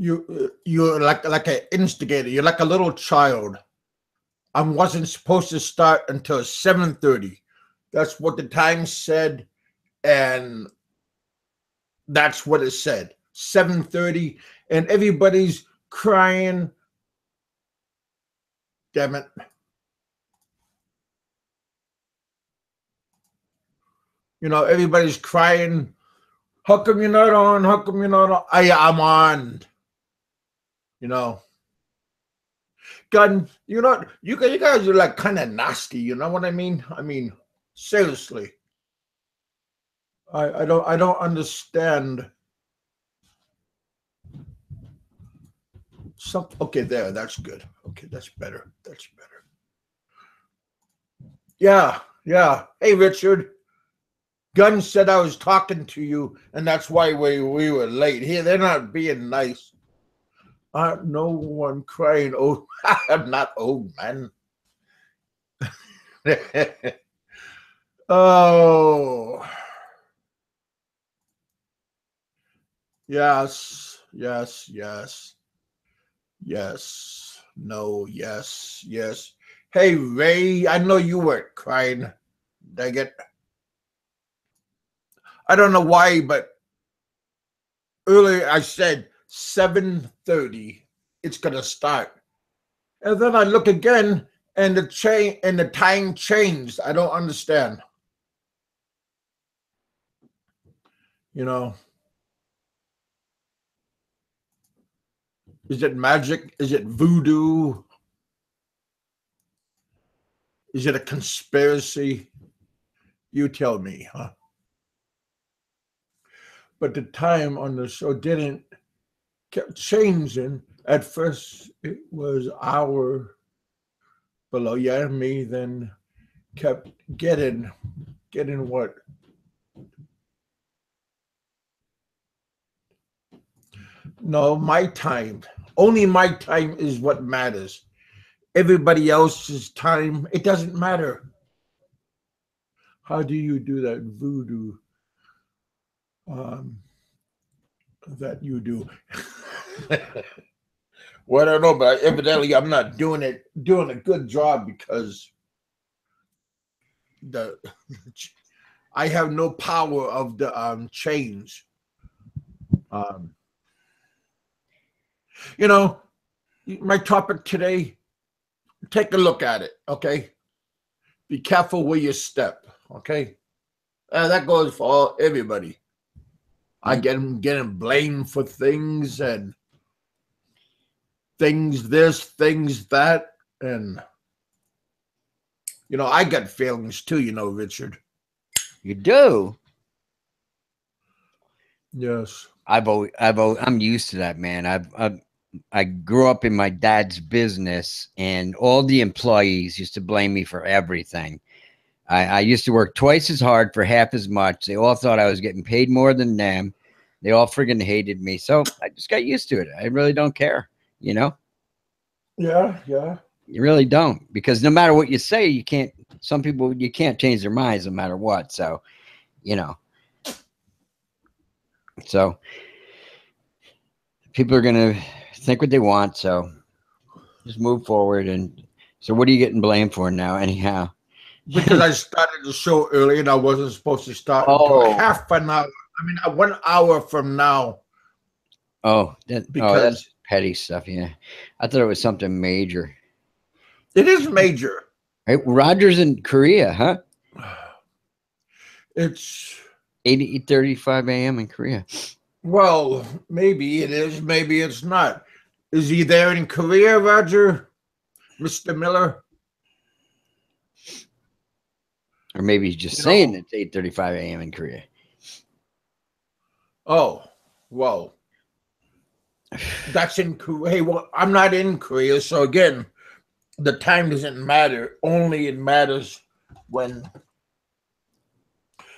you're like an instigator. You're like a little child. I wasn't supposed to start until 7:30. That's what the time said, and that's what it said. 7:30, and everybody's crying. Damn it. Everybody's crying. How come you're not on? How come you're not on? I'm on. God, you guys are like kind of nasty. You know what I mean? I mean, seriously. I don't understand. Okay, there. That's good. Okay, that's better. That's better. Yeah, yeah. Hey, Richard. Gunn said I was talking to you, and that's why we were late. Here, they're not being nice. No one crying. Oh, I'm not old, man. Oh, yes, yes, yes, yes. No, yes, yes. Hey, Ray, I know you weren't crying. Dang it. I don't know why, but earlier I said 7:30. It's gonna start, and then I look again, and the time changed. I don't understand. Is it magic? Is it voodoo? Is it a conspiracy? You tell me, huh? But the time on the show kept changing. At first, it was hour below. Yeah, me then kept getting what? No, my time. Only my time is what matters. Everybody else's time, it doesn't matter. How do you do that voodoo that you do? Well, I don't know, but evidently I'm not doing a good job because the I have no power of the change. Um, my topic today. Take a look at it, okay? Be careful where you step, okay? That goes for everybody. I getting blamed for things and things this, things that, and I got feelings too, Richard. You do? Yes. I'm used to that, man. I grew up in my dad's business, and all the employees used to blame me for everything. I used to work twice as hard for half as much. They all thought I was getting paid more than them. They all friggin' hated me. So I just got used to it. I really don't care, Yeah, yeah. You really don't, because no matter what you say, you can't. Some people, you can't change their minds no matter what. So, so people are gonna think what they want. So just move forward. And so, what are you getting blamed for now, anyhow? Because I started the show early and I wasn't supposed to start until half an hour. I mean, 1 hour from now. Because that's petty stuff. Yeah, I thought it was something major. It is major. Right, Roger's in Korea, huh? It's 8:35 a.m. in Korea. Well, maybe it is, maybe it's not. Is he there in Korea, Roger? Mr. Miller? Or maybe he's just saying it's 8:35 a.m. in Korea. Oh, well. That's in Korea. Hey, well, I'm not in Korea, so again, the time doesn't matter. Only it matters when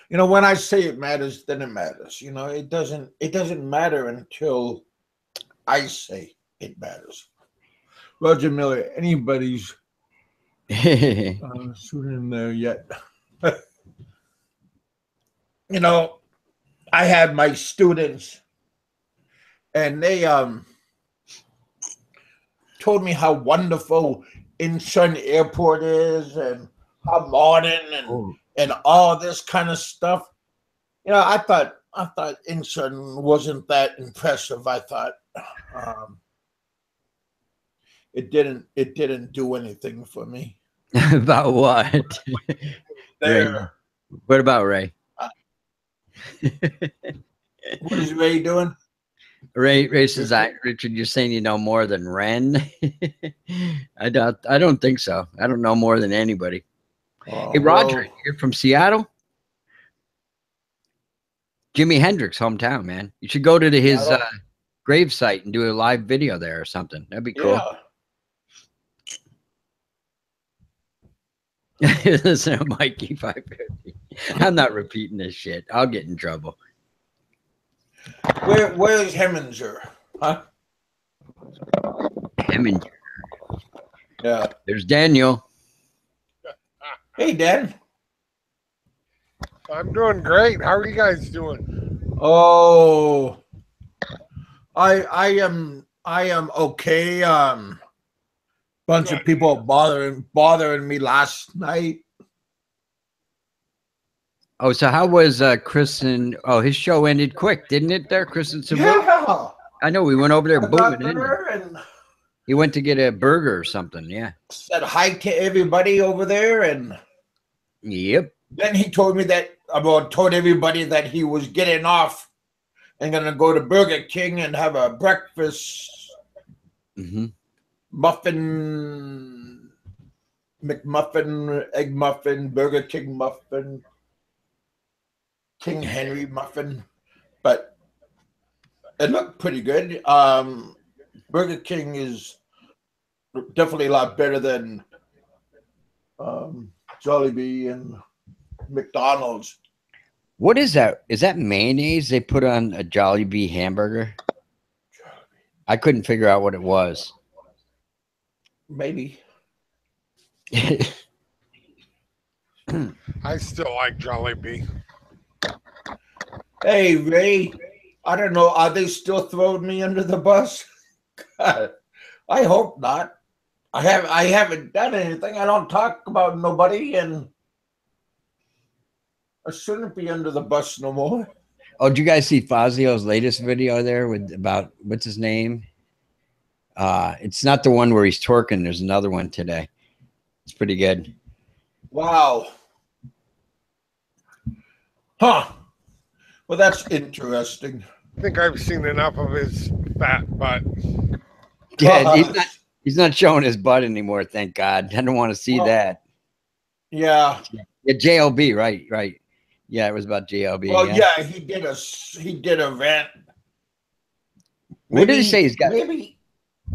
when I say it matters, then it matters. It doesn't matter until I say it matters. Roger Miller, anybody's shooting in there yet. I had my students, and they told me how wonderful Incheon Airport is and how modern and all this kind of stuff. You know, I thought Incheon wasn't that impressive. I thought it didn't do anything for me. About what? There. Ray. What about Ray? What is Ray doing? Ray says, Richard, you're saying you know more than Ren? I don't think so. I don't know more than anybody. Hey, Roger, Well, you're from Seattle? Jimi Hendrix hometown, man. You should go to his grave site and do a live video there or something. That'd be cool. Yeah. Listen to Mikey 550. I'm not repeating this shit. I'll get in trouble. Where's Heminger? Huh? Heminger. Yeah. There's Daniel. Hey, Dan. I'm doing great. How are you guys doing? Oh, I am okay. Bunch of people bothering me last night. Oh, so how was Chris and his show ended quick, didn't it? There, Chris and Seville. Yeah. I know we went over there I got booming. there and He went to get a burger or something. Yeah. said hi to everybody over there, and Yep. then he told everybody that he was getting off and gonna go to Burger King and have a breakfast muffin, McMuffin, egg muffin, Burger King muffin, King Henry muffin, but it looked pretty good. Burger King is definitely a lot better than Jollibee and McDonald's. What is that? Is that mayonnaise they put on a Jollibee hamburger? I couldn't figure out what it was. Maybe. I still like Jollibee. Hey, Ray, I don't know. Are they still throwing me under the bus? God, I hope not. I haven't done anything. I don't talk about nobody, and I shouldn't be under the bus no more. Oh, did you guys see Fazio's latest video there about what's his name? It's not the one where he's twerking. There's another one today. It's pretty good. Wow. Huh. Well, that's interesting. I think I've seen enough of his fat butt. Yeah, he's not showing his butt anymore, thank God. I don't want to see that. Yeah. Yeah, JLB, right. Yeah, it was about JLB. Well, yeah, he did a rant. What did he say? He's got maybe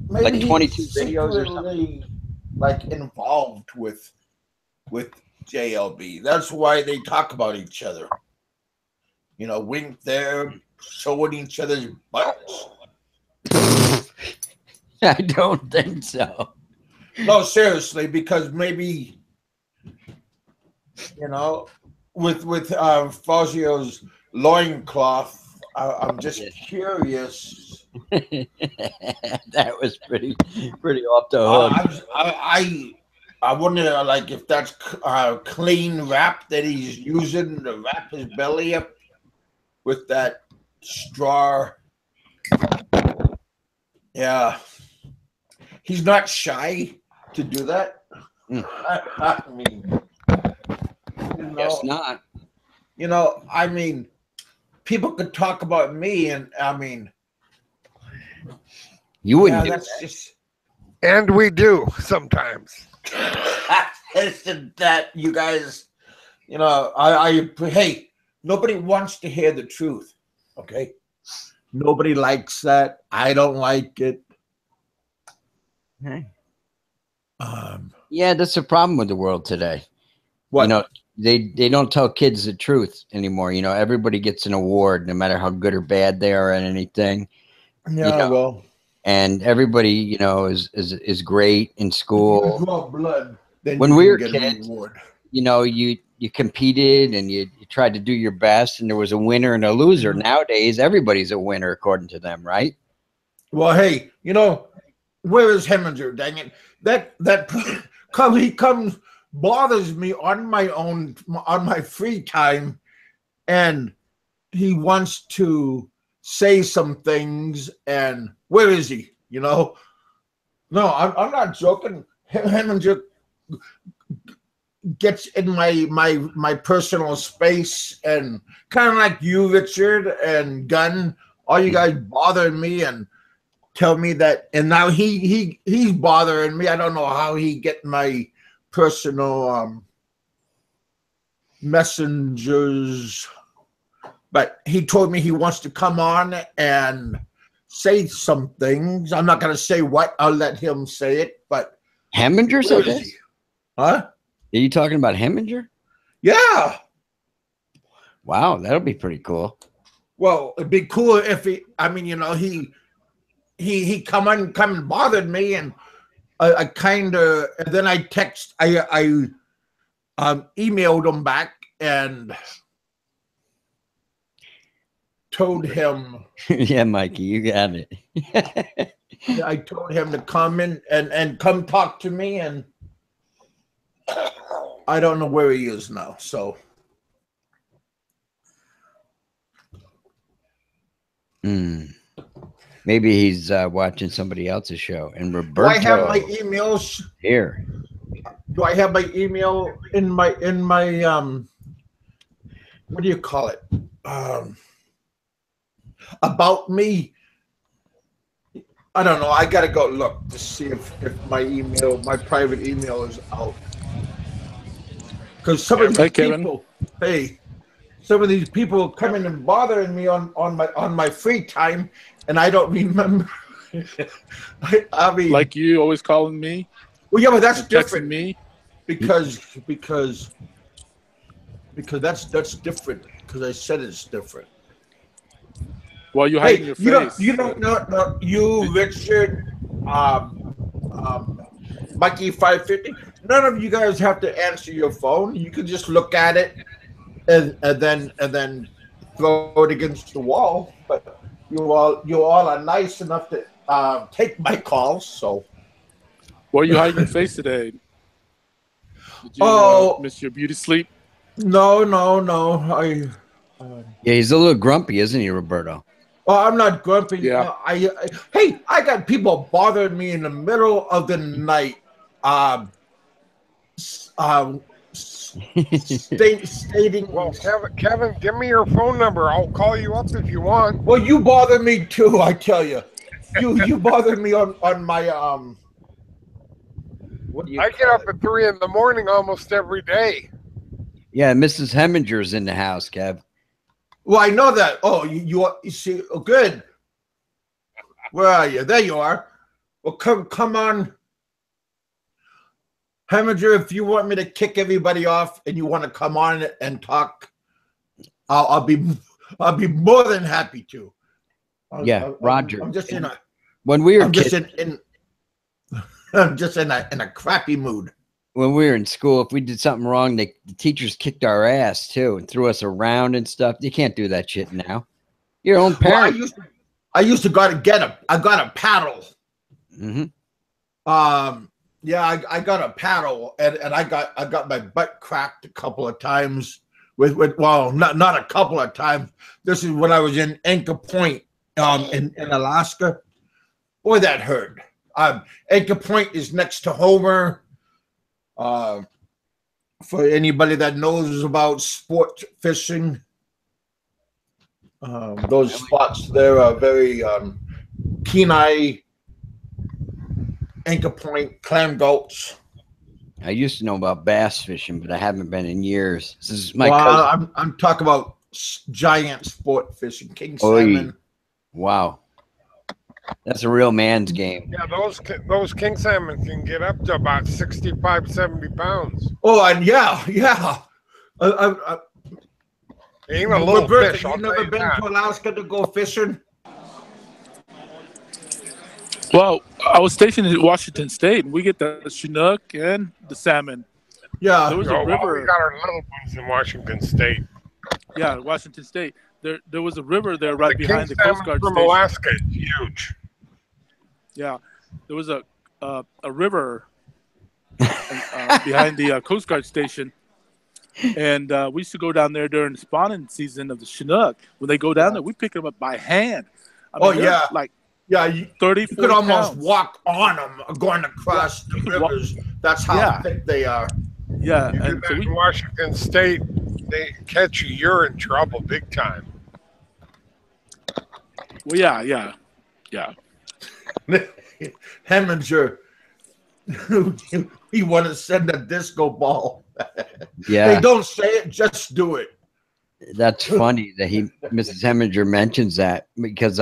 like 22 he's videos or something. Like involved with JLB. That's why they talk about each other. You know, wink there, showing each other's butts. I don't think so. No, seriously, because maybe, you know, with Fazio's loincloth, I'm just curious. That was pretty off the hook. I wonder, like, if that's clean wrap that he's using to wrap his belly up with that straw. Yeah. He's not shy to do that. I mean, Guess not. You know, I mean, people could talk about me, and I mean, you wouldn't do that's that. just. And we do sometimes. Isn't that you guys? You know, hey, nobody wants to hear the truth. Okay, nobody likes that. I don't like it. Hey. Yeah, that's the problem with the world today. What? You know, they don't tell kids the truth anymore. You know, everybody gets an award, no matter how good or bad they are at anything. Yeah, you know, well, and everybody, you know, is great in school. If you draw blood, then When you we can were get an kids, award. you know, you competed and you tried to do your best, and there was a winner and a loser. Nowadays, everybody's a winner according to them, right? Well, hey, you know, where is Heminger? Dang it! He comes bothers me on my free time, and he wants to say some things. And where is he? You know? No, I'm not joking. Heminger gets in my personal space, and kind of like you, Richard and Gunn, all you guys bother me and tell me that, and now he's bothering me. I don't know how he get my personal messengers, but he told me he wants to come on and say some things. I'm not going to say what. I'll let him say it. But Heminger said this? Huh? Are you talking about Heminger? Yeah. Wow, that'll be pretty cool. Well, it'd be cool if he. I mean, you know, he come and bothered me, and I kind of. And then I emailed him back and told him. Yeah, Mikey, you got it. I told him to come in and come talk to me, and I don't know where he is now. So. Maybe he's watching somebody else's show. And Roberto, do I have my emails here? Do I have my email in my what do you call it? About me? I don't know. I gotta go look to see if my private email is out. Because some of these people, some of these people coming and bothering me on my free time, and I don't remember. I mean, like you always calling me. Well, yeah, but that's different. Me because that's different. Because I said it's different. Well, you hiding your face. You Richard, Mikey 550. None of you guys have to answer your phone. You can just look at it and then throw it against the wall. But you all are nice enough to take my calls. So, why are you hiding your face today? Did you miss your beauty sleep? No. Yeah, he's a little grumpy, isn't he, Roberto? Oh, I'm not grumpy. Yeah. I got people bothering me in the middle of the night. Stating. Well, Kevin, give me your phone number. I'll call you up if you want. Well, you bother me too. I tell you, you bother me on my What do you? I get up at 3 in the morning almost every day. Yeah, Mrs. Heminger's in the house, Kev. Well, I know that. Oh, you see? Oh, good. Where are you? There you are. Well, come on, Heminger. If you want me to kick everybody off and you want to come on and talk, I'll be more than happy to. Roger. I'm just in a. When we were I'm just I'm just in a crappy mood. When we were in school, if we did something wrong, the teachers kicked our ass too and threw us around and stuff. You can't do that shit now. Your own parent. Well, I used to go to I got a paddle. Mm-hmm. Yeah, I got a paddle, and I got my butt cracked a couple of times with well, not a couple of times. This is when I was in Anchor Point, in Alaska. Boy, that hurt. Anchor Point is next to Homer. For anybody that knows about sport fishing, those spots there are very Kenai, Anchor Point, Clam Gulch. I used to know about bass fishing, but I haven't been in years. This is my cousin. I'm talking about giant sport fishing, king salmon. Wow. That's a real man's game. Yeah, those king salmon can get up to about 65, 70 pounds. Oh, and yeah. Ain't a little Roberta, fish. you never been to Alaska to go fishing? Well, I was stationed in Washington State, and we get the Chinook and the salmon. Yeah. There was a river. We got our little ones in Washington State. Yeah, Washington State. There was a river there right behind the king Coast Guard from station. Alaska is huge. Yeah, there was a river behind the Coast Guard station, and we used to go down there during the spawning season of the Chinook. When they go down there, we pick them up by hand. I mean, like you 30, you could almost pounds. walk on them going across the rivers. That's how thick they are. Yeah, You and do so that in Washington State, they catch you, you're in trouble big time. well, yeah. Heminger, he want to send a disco ball. Yeah. Hey, don't say it, just do it. That's funny that Mrs. Heminger mentions that because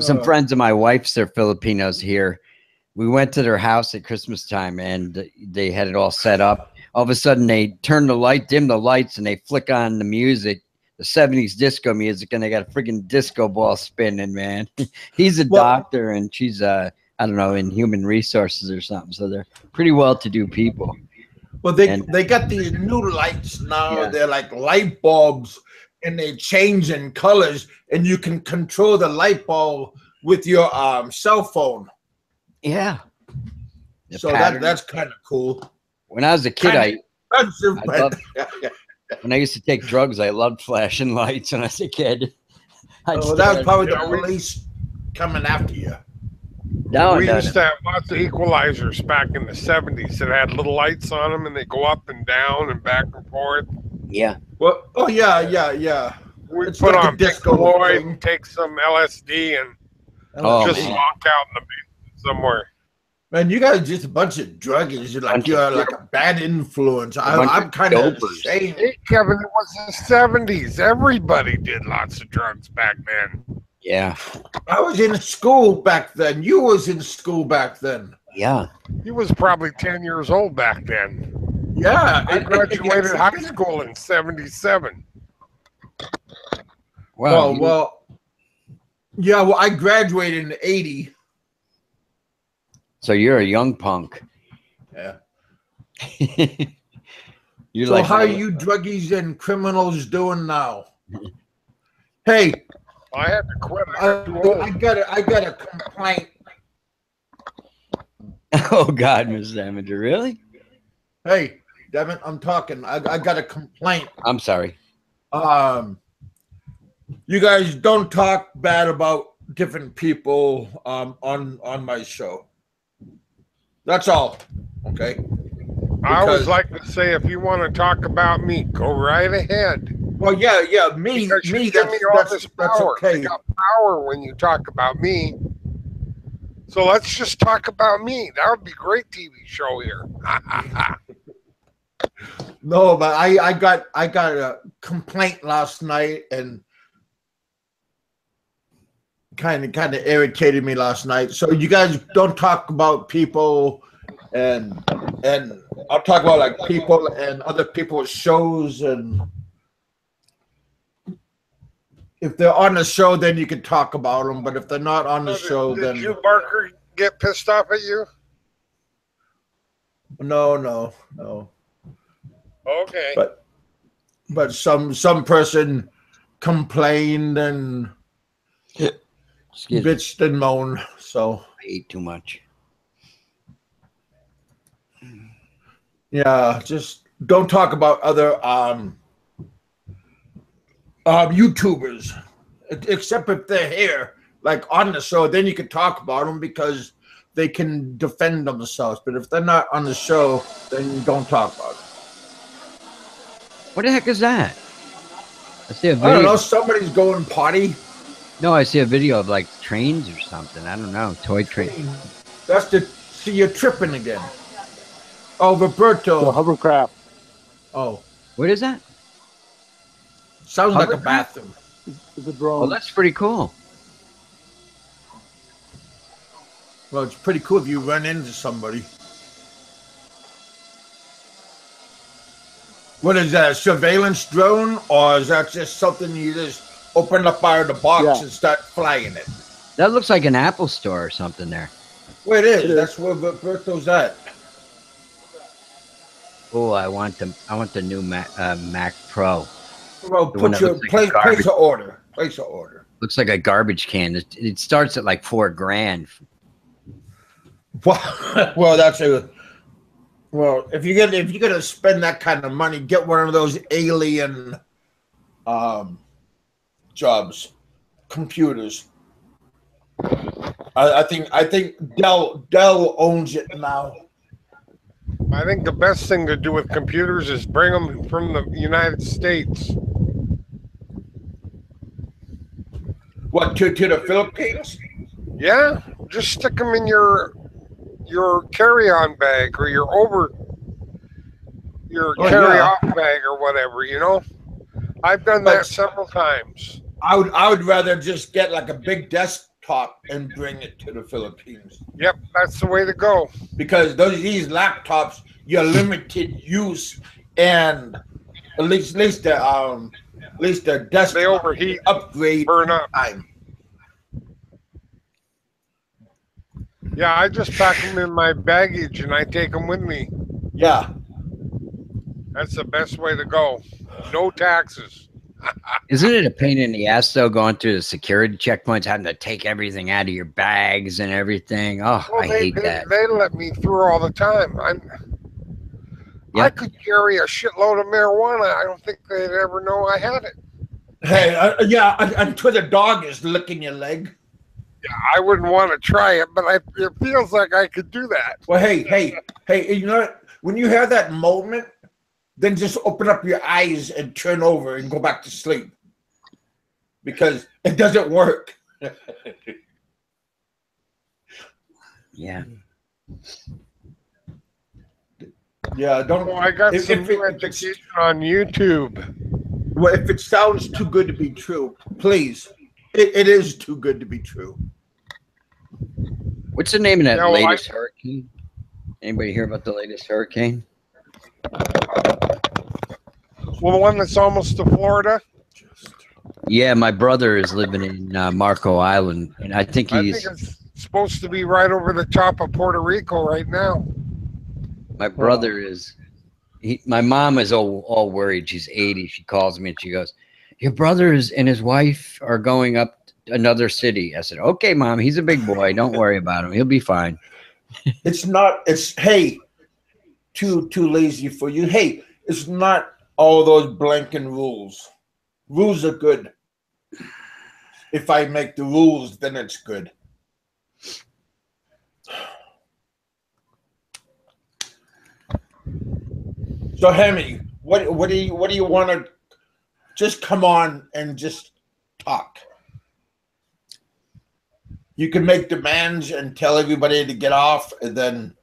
some friends of my wife's, they're Filipinos here. We went to their house at Christmas time and they had it all set up. All of a sudden they turn dim the lights, and they flick on the music, the 70s disco music, and they got a freaking disco ball spinning, man. He's a doctor and she's I don't know, in human resources or something. So they're pretty well-to-do people. Well, they got these new lights now. Yeah. They're like light bulbs, and they change in colors, and you can control the light bulb with your cell phone. Yeah. So that's kind of cool. When I was a kid, when I used to take drugs, I loved flashing lights when I was a kid. That was probably the police coming after you. We used to have lots of equalizers back in the 70s that had little lights on them, and they go up and down and back and forth. Yeah. Well, yeah. We put on Disco Lloyd and take some LSD and just walk out in the basement somewhere. Man, you guys are just a bunch of druggies. You're like a bad influence. I'm kind of ashamed. Hey, Kevin, it was the 70s. Everybody did lots of drugs back then. Yeah. I was in school back then. You was in school back then. Yeah. He was probably 10 years old back then. Yeah. I graduated high school in 77. Wow. Well, I graduated in 80. So you're a young punk. Yeah. So how are you druggies and criminals doing now? Hey. I had to quit. I got a complaint. Oh God, Mrs. Heminger, really? Hey, Devin, I'm talking. I got a complaint. I'm sorry. You guys don't talk bad about different people on my show. That's all. Okay. I always like to say, if you want to talk about me, go right ahead. Well, yeah, me. That's okay. You got power when you talk about me. So let's just talk about me. That would be a great TV show here. No, but I got a complaint last night, and kind of irritated me last night. So you guys don't talk about people, and I'll talk about like people and other people's shows, and if they're on the show, then you can talk about them. But if they're not on the show, then did you, Barker, get pissed off at you? No. Okay. But some person complained and bitched and moaned. So I ate too much. Yeah, just don't talk about other YouTubers, except if they're here, like on the show. Then you can talk about them because they can defend themselves. But if they're not on the show, then you don't talk about them. What the heck is that? I see a video. I don't know. Somebody's going potty. No, I see a video of like trains or something. I don't know. Toy train. That's to see you're tripping again. Oh, Roberto. The hovercraft. Oh. What is that? Sounds like a bathroom. It's a drone. Well, that's pretty cool. Well, it's pretty cool if you run into somebody. What is that, a surveillance drone? Or is that just something you just open up out of the box and start flying it? That looks like an Apple store or something there. Well, it is. That's where Roberto's at. Oh, I want the new Mac Pro. Well, place an order. Place an order. Looks like a garbage can. It starts at like $4,000. Well, that's a well. If you're gonna spend that kind of money, get one of those alien jobs, computers. I think Dell owns it now. I think the best thing to do with computers is bring them from the United States. What, to the Philippines? Yeah, just stick them in your carry-on bag or your carry-off bag or whatever. You know, I've done that several times. I would rather just get like a big desktop and bring it to the Philippines. Yep, that's the way to go. Because these laptops, you're limited use, and at least the desktop they overheat, upgrade, burn up time. Yeah, I just pack them in my baggage and I take them with me. Yeah, that's the best way to go. No taxes. Isn't it a pain in the ass though, going through the security checkpoints, having to take everything out of your bags and everything? Oh, well, I hate that. They let me through all the time. I could carry a shitload of marijuana. I don't think they'd ever know I had it. Hey, until the dog is licking your leg. Yeah, I wouldn't want to try it, but it feels like I could do that. Well, hey, you know what? When you have that moment, then just open up your eyes and turn over and go back to sleep. Because it doesn't work. Yeah. Yeah, don't. Well, I got some new education on YouTube. Well, if it sounds too good to be true, please. It is too good to be true. What's the name of that latest hurricane? Anybody hear about the latest hurricane? Well, the one that's almost to Florida? Yeah, my brother is living in Marco Island, and I think it's supposed to be right over the top of Puerto Rico right now. My brother is... my mom is all worried. She's 80. She calls me and she goes, "Your brother and his wife are going up another city." I said, "Okay, Mom, he's a big boy. Don't worry about him. He'll be fine." Hey, too lazy for you. Hey, it's not all those blanking rules. Rules are good. If I make the rules, then it's good. So, Hemi, what do you want to just come on and just talk? You can make demands and tell everybody to get off, and then.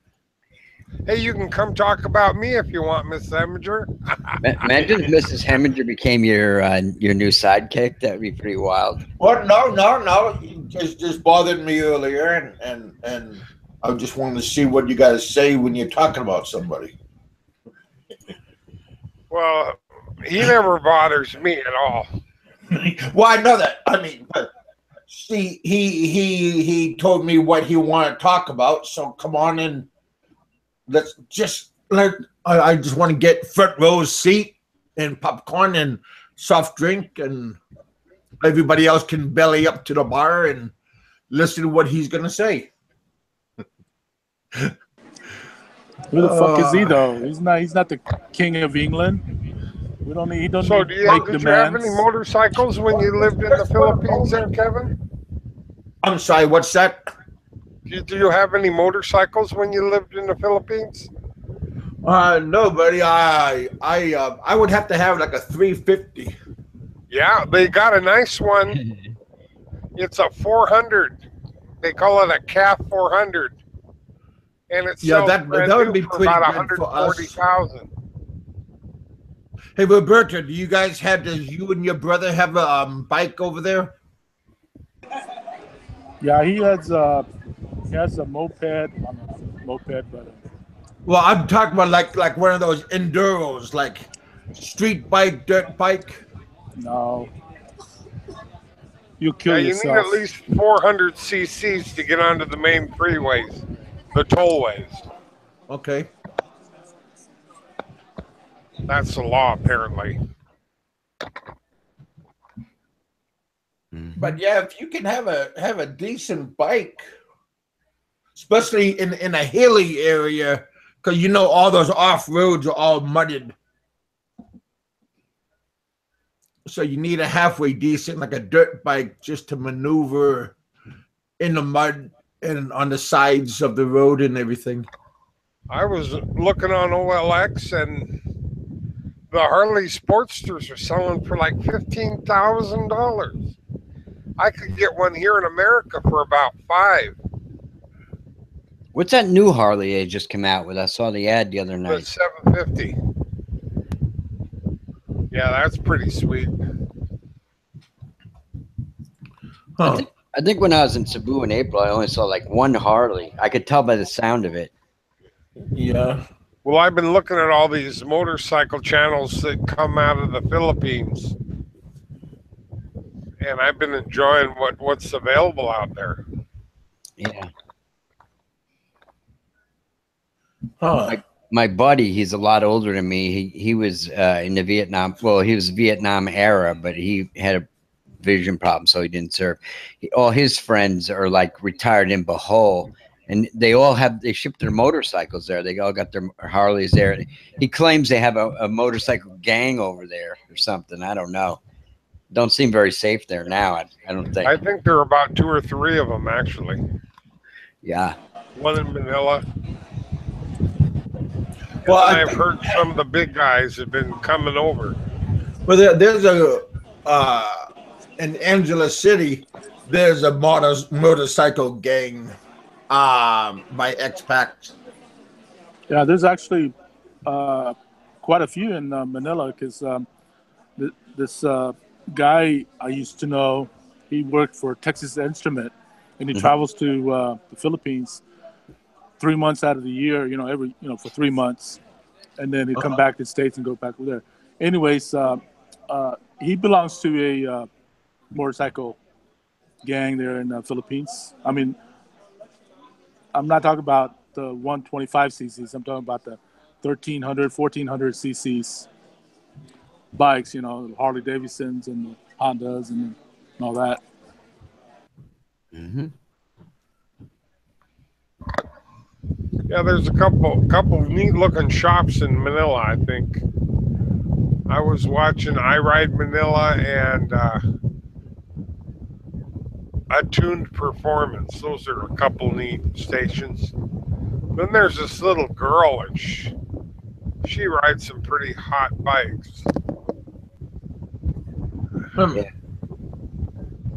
Hey, you can come talk about me if you want, Miss Heminger. Imagine if Mrs. Heminger became your new sidekick. That'd be pretty wild. Well, no. It just bothered me earlier, and I just wanted to see what you guys say when you're talking about somebody. Well, he never bothers me at all. Well, I know that. I mean, see, he told me what he wanted to talk about. So come on and I just want to get front row seat and popcorn and soft drink, and everybody else can belly up to the bar and listen to what he's gonna say. Who the fuck is he though? He's not the king of England. He don't so did you have any motorcycles when you lived in the Philippines there, Kevin? I'm sorry, what's that? Do you have any motorcycles when you lived in the Philippines? No, buddy. I would have to have like a 350. Yeah, they got a nice one. It's a 400. They call it a CAF 400. And it's that would be pretty about good for us. 140,000. Hey, Roberto, do you guys does you and your brother have a bike over there? Yeah, he has a moped. But well, I'm talking about like one of those enduros, like street bike, dirt bike. No, you kill yourself. You need at least 400 cc's to get onto the main freeways, the tollways. Okay. That's the law, apparently. But yeah, if you can have a decent bike. especially in a hilly area, because you know all those off roads are all mudded. So you need a halfway decent, like a dirt bike, just to maneuver in the mud and on the sides of the road and everything. I was looking on OLX, and the Harley Sportsters are selling for like $15,000. I could get one here in America for about $5,000. What's that new Harley they just came out with? I saw the ad the other But night. $750. Yeah, that's pretty sweet. Huh. I think when I was in Cebu in April, I only saw like one Harley. I could tell by the sound of it. Yeah. Well, I've been looking at all these motorcycle channels that come out of the Philippines, and I've been enjoying what's available out there. Yeah. Huh. My buddy, he's a lot older than me. He was in the Vietnam. Well, he was Vietnam era, but he had a vision problem, so he didn't serve. All his friends are like retired in Bohol, and they ship their motorcycles there. They all got their Harleys there. He claims they have a motorcycle gang over there or something. I don't know. Don't seem very safe there now. I don't think. I think there are about 2 or 3 of them, actually. Yeah. One in Manila. Well, I've heard some of the big guys have been coming over. Well, there's in Angela City, there's a motorcycle gang by X-Pac. Yeah, there's actually quite a few in Manila, because this guy I used to know, he worked for Texas Instrument, and he travels to the Philippines 3 months out of the year, for 3 months, and then he'd come back to the States and go back over there. Anyways, he belongs to a motorcycle gang there in the Philippines. I mean, I'm not talking about the 125 cc's. I'm talking about the 1,300, 1,400 cc's bikes, Harley Davidsons and the Hondas and all that. Mm-hmm. Yeah, there's a couple neat looking shops in Manila, I think. I was watching iRide Manila and Attuned Performance. Those are a couple neat stations. Then there's this little girl, and she rides some pretty hot bikes. Yeah.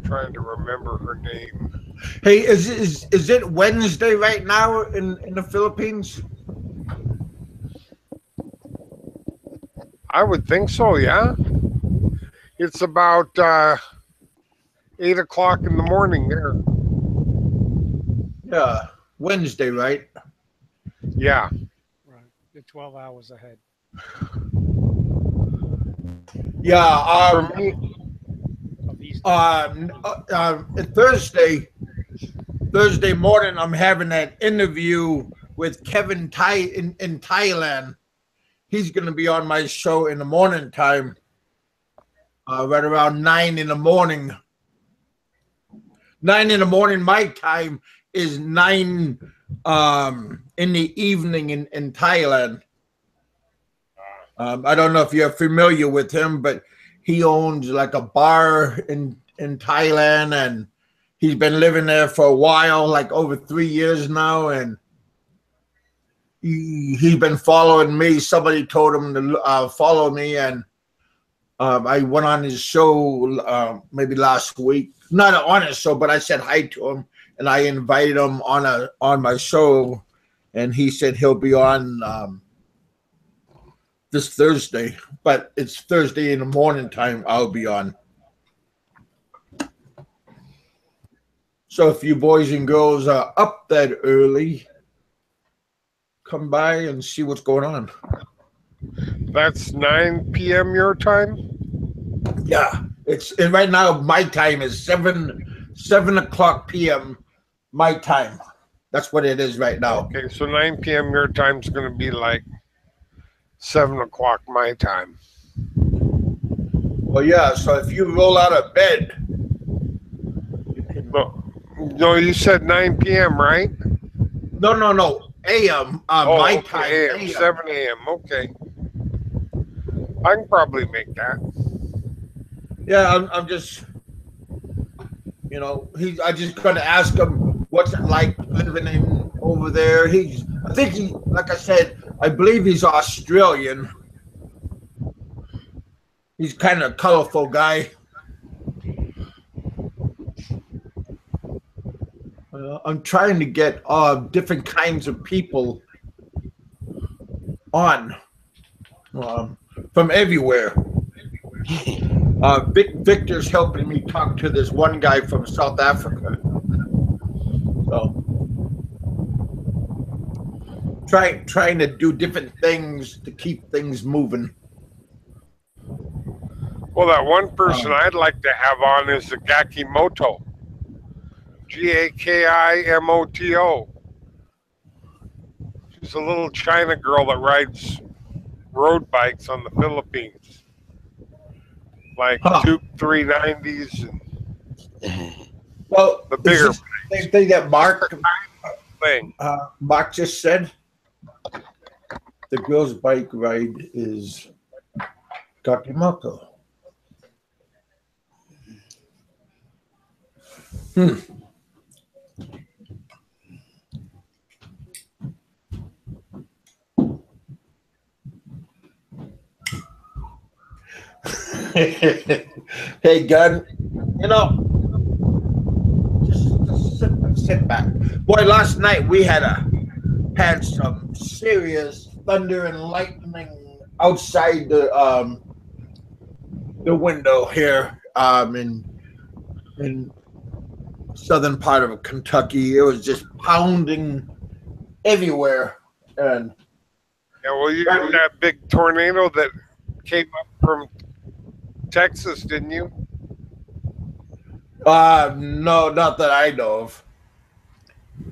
Trying to remember her name. Hey, is it Wednesday right now in the Philippines? I would think so, yeah. It's about 8 o'clock in the morning there. Yeah, Wednesday, right? Yeah. Right. You're 12 hours ahead. Yeah. For me, Of East. Thursday morning, I'm having an interview with Kevin Tai in Thailand. He's going to be on my show in the morning time, right around 9 in the morning. 9 in the morning, my time is 9 in the evening in Thailand. I don't know if you're familiar with him, but he owns like a bar in Thailand, and he's been living there for a while, like over 3 years now, and he's been following me. Somebody told him to follow me, and I went on his show maybe last week. Not on his show, but I said hi to him, and I invited him on my show, and he said he'll be on this Thursday, but it's Thursday in the morning time I'll be on. So if you boys and girls are up that early, come by and see what's going on. that's 9 p.m. your time? Yeah, and right now my time is 7 o'clock p.m. my time. That's what it is right now. Okay, so 9 p.m. your time is going to be like 7 o'clock my time. Well, yeah, so if you roll out of bed, you can, No, you said 9 p.m., right? No. AM. My okay, time. AM, AM. 7 a.m. Okay. I can probably make that. Yeah, I'm just, I just gonna ask him what's it like living in over there. I think like I said, I believe he's Australian. He's kind of a colorful guy. I'm trying to get different kinds of people on from everywhere. Victor's helping me talk to this one guy from South Africa. So trying to do different things to keep things moving. Well, that one person I'd like to have on is the Gakimoto. Gakimoto. She's a little China girl that rides road bikes on the Philippines. Like Duke 390s and well, the bigger same thing that Mark thing. Mark just said. The girl's bike ride is Gakimoto. Hey, Gun, just sit back. Boy, last night we had some serious thunder and lightning outside the window here in southern part of Kentucky. It was just pounding everywhere. And yeah, well, you got that big tornado that came up from Texas, didn't you? no, not that I know of.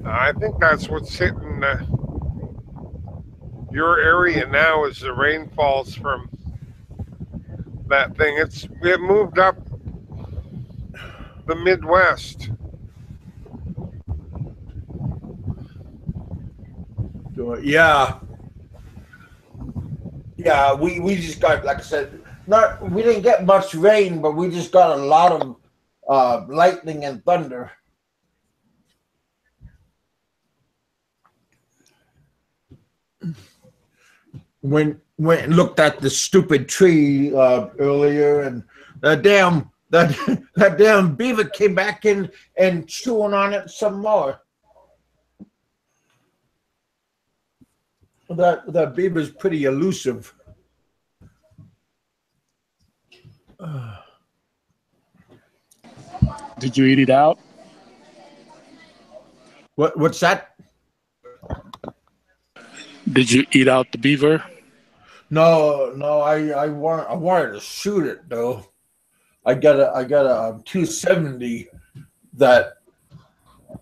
I think that's what's hitting your area now is the rainfalls from that thing. It moved up the Midwest. Yeah. Yeah, we just got, like I said, we didn't get much rain, but we just got a lot of lightning and thunder. Went and looked at the stupid tree earlier, and that damn beaver came back in and chewing on it some more. That beaver's pretty elusive. Did you eat it out? What's that? Did you eat out the beaver? No, I wanted to shoot it though. I got a 270 that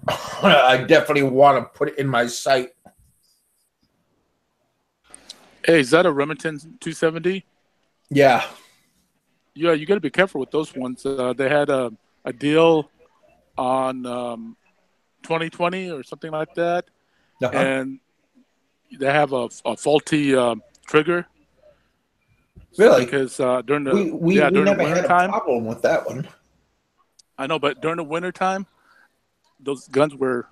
I definitely want to put in my sight. Hey, is that a Remington 270? Yeah. Yeah, you got to be careful with those ones. They had a deal on 2020 or something like that, and they have a faulty trigger. Really? Because during the we during never the winter had a time, problem with that one. I know, but during the winter time, those guns were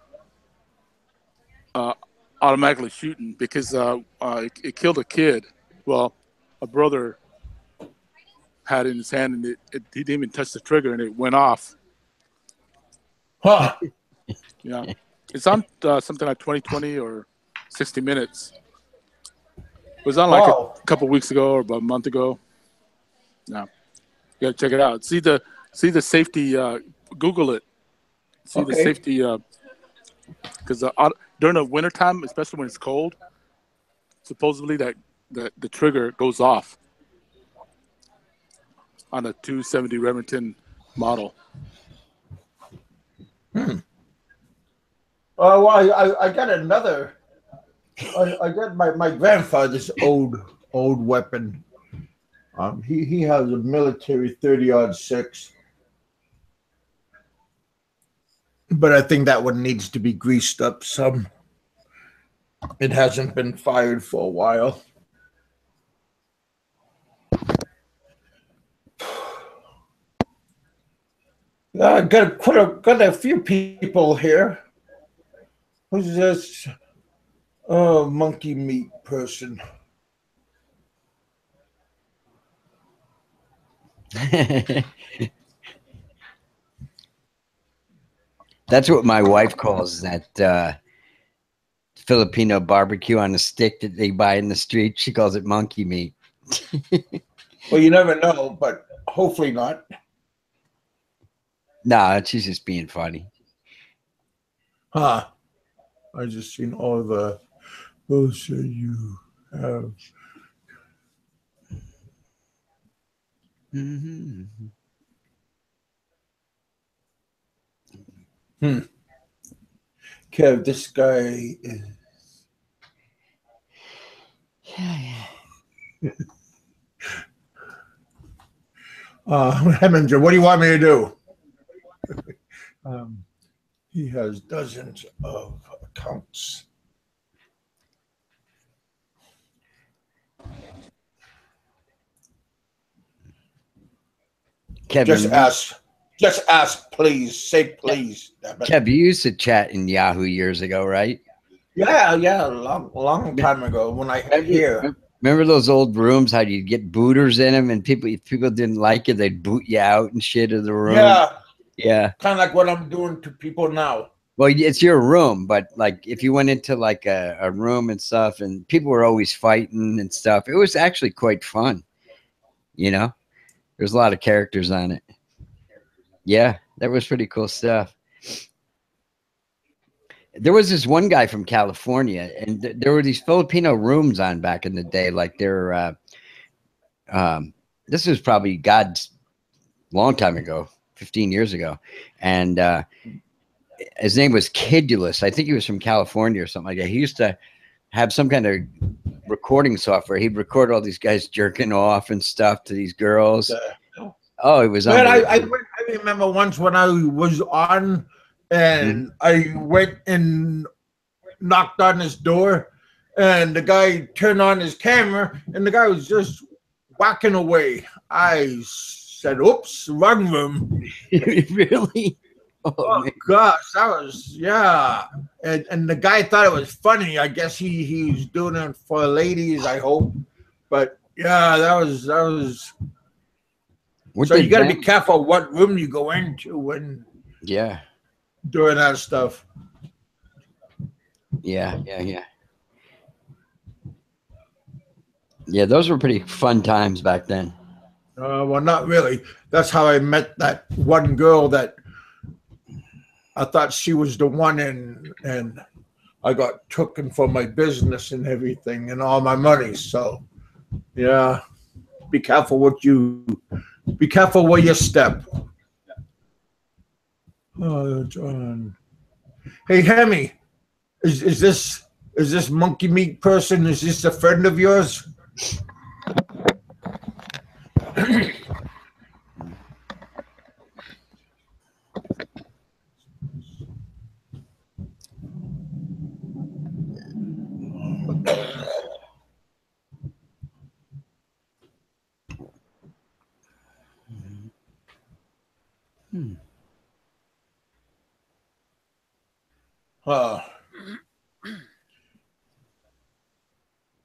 automatically shooting because it killed a kid. Well, a brother had it in his hand, and he didn't even touch the trigger, and it went off. Huh? Yeah, it's on something like 2020 or 60 Minutes. It was on like a couple weeks ago or about a month ago. Yeah, you gotta check it out. See the safety. Google it. See the safety. Because during the wintertime, especially when it's cold, supposedly that the trigger goes off on a 270 Remington model. Oh, well, I got another. I got my grandfather's old weapon. He has a military 30-06, but I think that one needs to be greased up some. It hasn't been fired for a while. Got a few people here. Who's this? Oh, monkey meat person. That's what my wife calls that Filipino barbecue on a stick that they buy in the street. She calls it monkey meat. Well, you never know, but hopefully not. Nah, she's just being funny. Huh. I just seen all the bullshit you have. Mm-hmm. Kev, this guy is. Yeah. Heminger, what do you want me to do? He has dozens of accounts. Kevin, Just ask, please. Say please. Kev, you used to chat in Yahoo years ago, right? Yeah, a long time ago when I here. Remember those old rooms? How you'd get booters in them, and if people didn't like it, they'd boot you out and shit of the room. Yeah. Kind of like what I'm doing to people now. Well, it's your room, but like if you went into like a room and stuff, and people were always fighting and stuff, it was actually quite fun. You know, there's a lot of characters on it. Yeah, that was pretty cool stuff. There was this one guy from California, and there were these Filipino rooms on back in the day. Like they're, this was probably God's long time ago, 15 years ago. And his name was Kidulous. I think he was from California or something like that. He used to have some kind of recording software. He'd record all these guys jerking off and stuff to these girls. Oh, it was. Man, I remember once when I was on, and I went and knocked on his door, and the guy turned on his camera, and the guy was just whacking away. I said, "Oops, wrong room." Really? Oh gosh, that was and the guy thought it was funny. I guess he's doing it for ladies, I hope. But yeah, that was. So you got to be careful what room you go into when doing that stuff. Yeah. Those were pretty fun times back then. Well, not really. That's how I met that one girl that I thought she was the one, and I got taken for my business and everything and all my money. So, yeah, be careful where you step. Oh, John. Hey, Hemi, is this monkey meat person? Is this a friend of yours?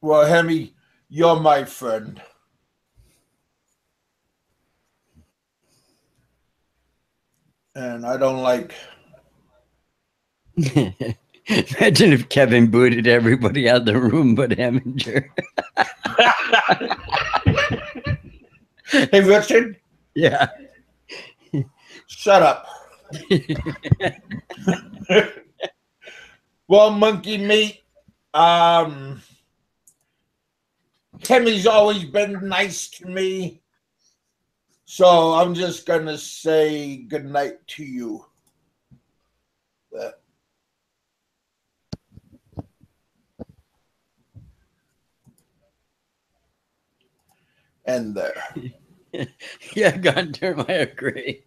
Well, Hemi, you're my friend. And I don't like. Imagine if Kevin booted everybody out of the room but Heminger. Hey, Richard? Yeah. Shut up. Well, monkey meat. Hemi's always been nice to me. So I'm just going to say good night to you. And there. Yeah, Gunter, I agree.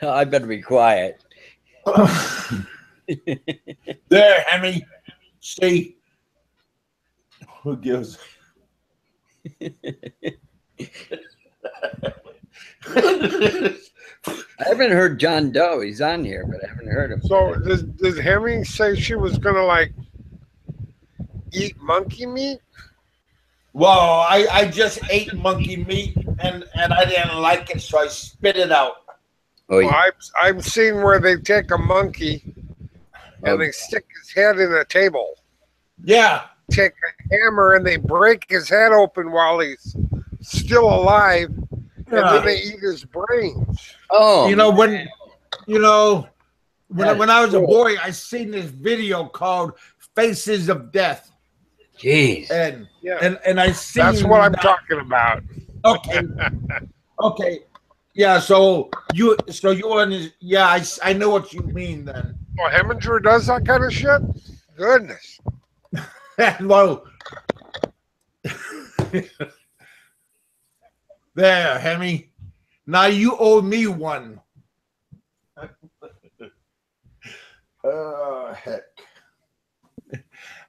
I better be quiet. There, Hemi. See, Who gives? I haven't heard John Doe. He's on here, but I haven't heard him. So does Hemming say she was gonna like eat monkey meat? Well, I just ate monkey meat and I didn't like it, so I spit it out. Oh, Well, I've seen where they take a monkey and they stick his head in a table, Yeah. take a hammer and they break his head open while he's still alive, and then they eat his brains. oh, You know when when I was a boy, I seen this video called Faces of Death. jeez. And Yeah, and I seen that's what I'm that- talking about. Okay. Okay. Yeah, so you on yeah, I know what you mean then. Well, Heminger does that kind of shit. Goodness. Well, there, Hemi. Now you owe me one. Heck.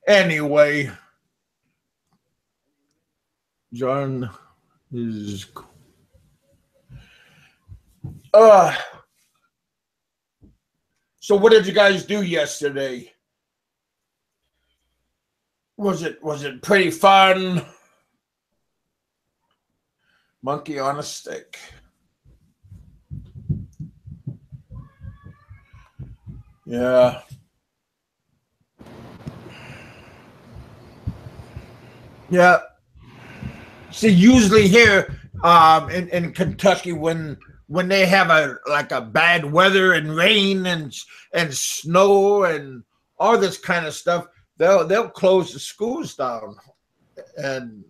Anyway, John is. So what did you guys do yesterday? Was it pretty fun? Monkey on a stick. Yeah. Yeah. See, usually here in Kentucky when they have a bad weather and rain and snow and all this kind of stuff, they'll close the schools down, and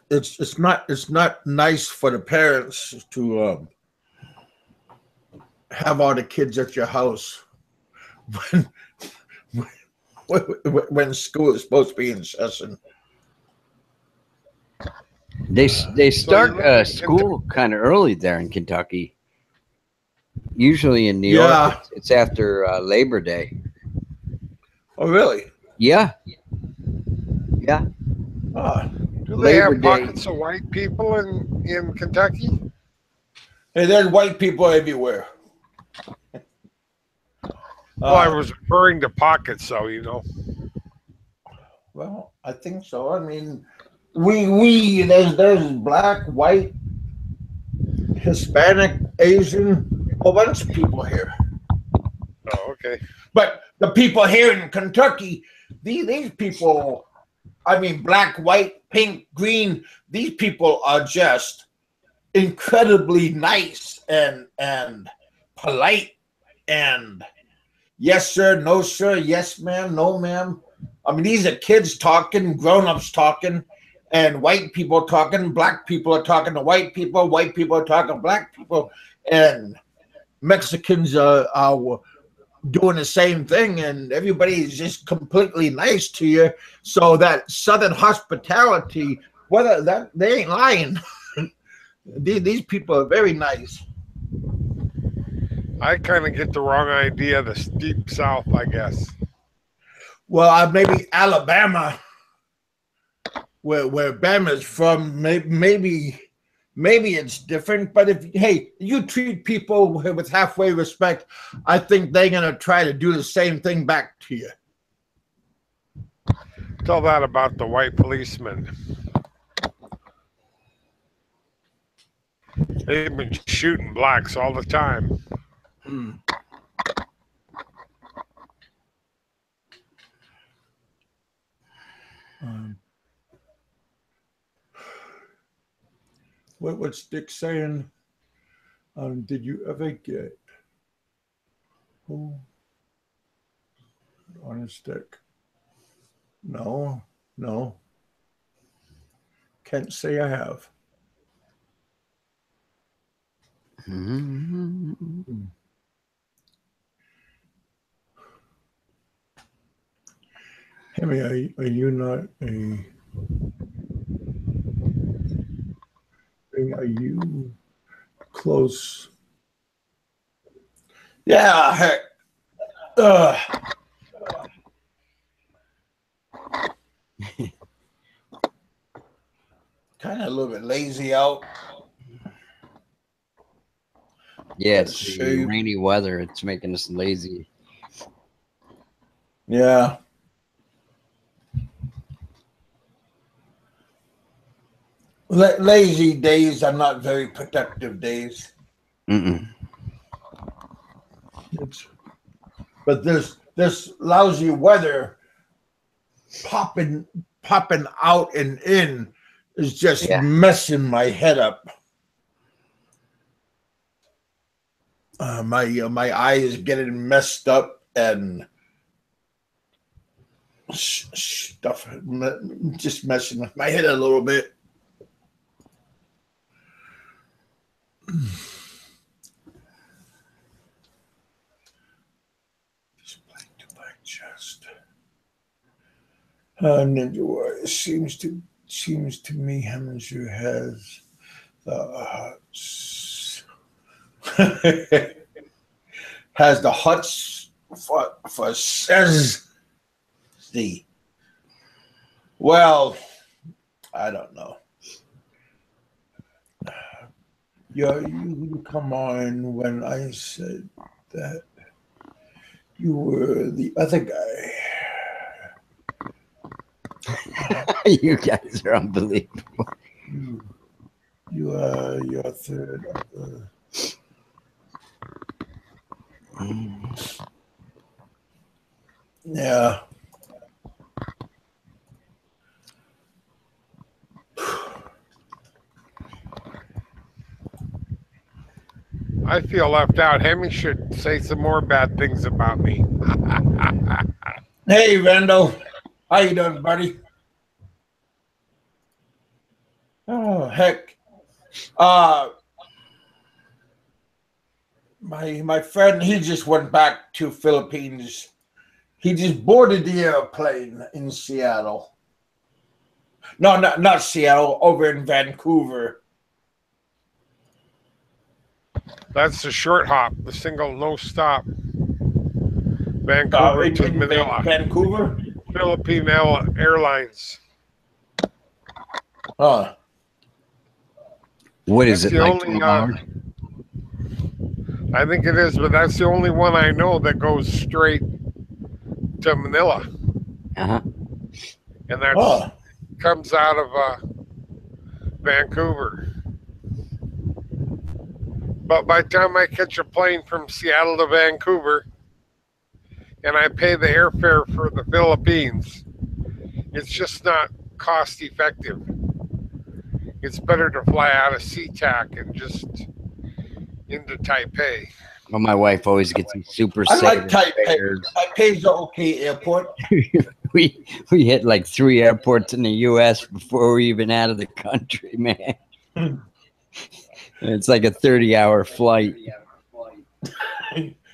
it's not nice for the parents to have all the kids at your house when school is supposed to be in session. They start you're looking school kind of early there in Kentucky. Usually in New Yeah. York, it's after Labor Day. Oh, really? Yeah. Yeah. Do they Labor have Day. pockets of white people in Kentucky? Hey, there's white people everywhere. Well, I was referring to pockets, so Well, I think so. I mean, we there's black, white, Hispanic, Asian, a whole bunch of people here. Oh, okay. But the people here in Kentucky, these people, I mean, black, white, pink, green, these people are just incredibly nice and polite and yes, sir, no, sir, yes, ma'am, no, ma'am. I mean, these are kids talking, grown-ups talking, and white people talking, black people are talking to white people are talking to black people, and Mexicans are doing the same thing, and everybody is just completely nice to you. So that Southern hospitality, whether that they ain't lying. These people are very nice. I kind of get the wrong idea of the deep South, I guess. Well, maybe Alabama, where Bama's from, maybe it's different. But if you treat people with halfway respect, I think they're gonna try to do the same thing back to you. Tell that about the white policemen. They've been shooting blacks all the time. What's Dick saying? Did you ever get on a stick? No. Can't say I have. Hemi, are you not a? Are you close? Yeah. Heck. Kind of a little bit lazy out. Yeah, it's the rainy weather. It's making us lazy. Yeah. Lazy days are not very productive days. But this lousy weather popping out and in is just messing my head up. My eye is getting messed up and stuff just messing with my head a little bit. Ninja Warrior seems to me Heminger has has the huts for says the. Well, I don't know. You come on when I said that you were the other guy. You guys are unbelievable. You are your third other. Yeah. I feel left out. Hemi should say some more bad things about me. Hey, Randall. How you doing, buddy? Oh, heck. My friend, he just went back to Philippines. He just boarded the airplane in Seattle. No, not Seattle, over in Vancouver. That's the short hop, the single no stop. Vancouver to Manila. Vancouver? Philippine Airlines. Huh. What is it, like 12 hours? I think it is, but that's the only one I know that goes straight to Manila. Uh-huh. And that comes out of Vancouver. But by the time I catch a plane from Seattle to Vancouver and I pay the airfare for the Philippines, it's just not cost effective. It's better to fly out of SeaTac and just into Taipei. Well, my wife always gets me super I sick. like Taipei. Taipei's an okay airport. we hit like 3 airports in the U.S. before we even out of the country, man. It's like a 30-hour flight.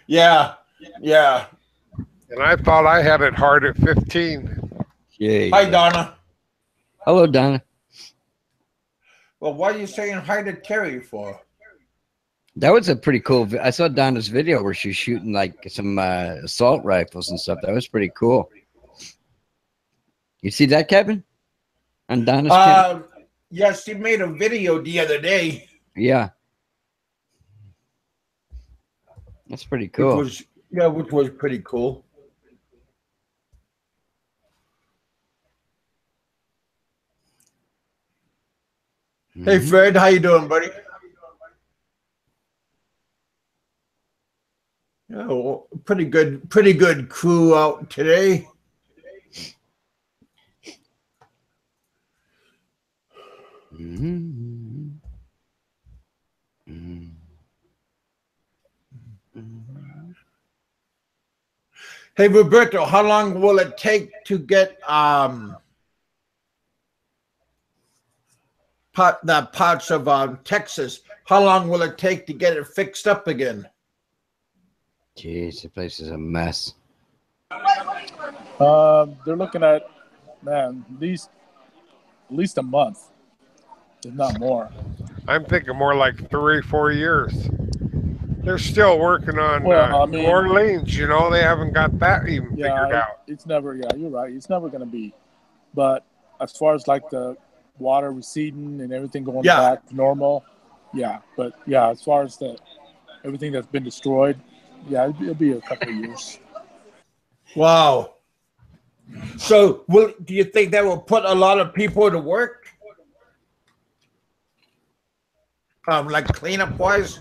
Yeah. And I thought I had it hard at 15. Yeah. Hi, Donna. Hello, Donna. Well, what are you saying hi to Terry for? That was a pretty cool. I saw Donna's video where she's shooting like some assault rifles and stuff. That was pretty cool. You see that, Kevin? On Donna's channel? Yes, she made a video the other day. Yeah. That's pretty cool. Which was pretty cool. Hey, Fred, how you doing, buddy? Yeah, well, pretty good crew out today. Hey, Roberto, how long will it take to get the parts of Texas? How long will it take to get it fixed up again? Jeez, the place is a mess. They're looking at, man, at least a month, if not more. I'm thinking more like 3 or 4 years. They're still working on New Orleans, you know. They haven't got that even figured out. It's never, you're right. It's never going to be But as far as like the water receding and everything going Yeah. back to normal, yeah. But yeah, as far as the everything that's been destroyed, yeah, it'll be a couple of years. Wow. So, do you think that will put a lot of people to work? Like cleanup wise?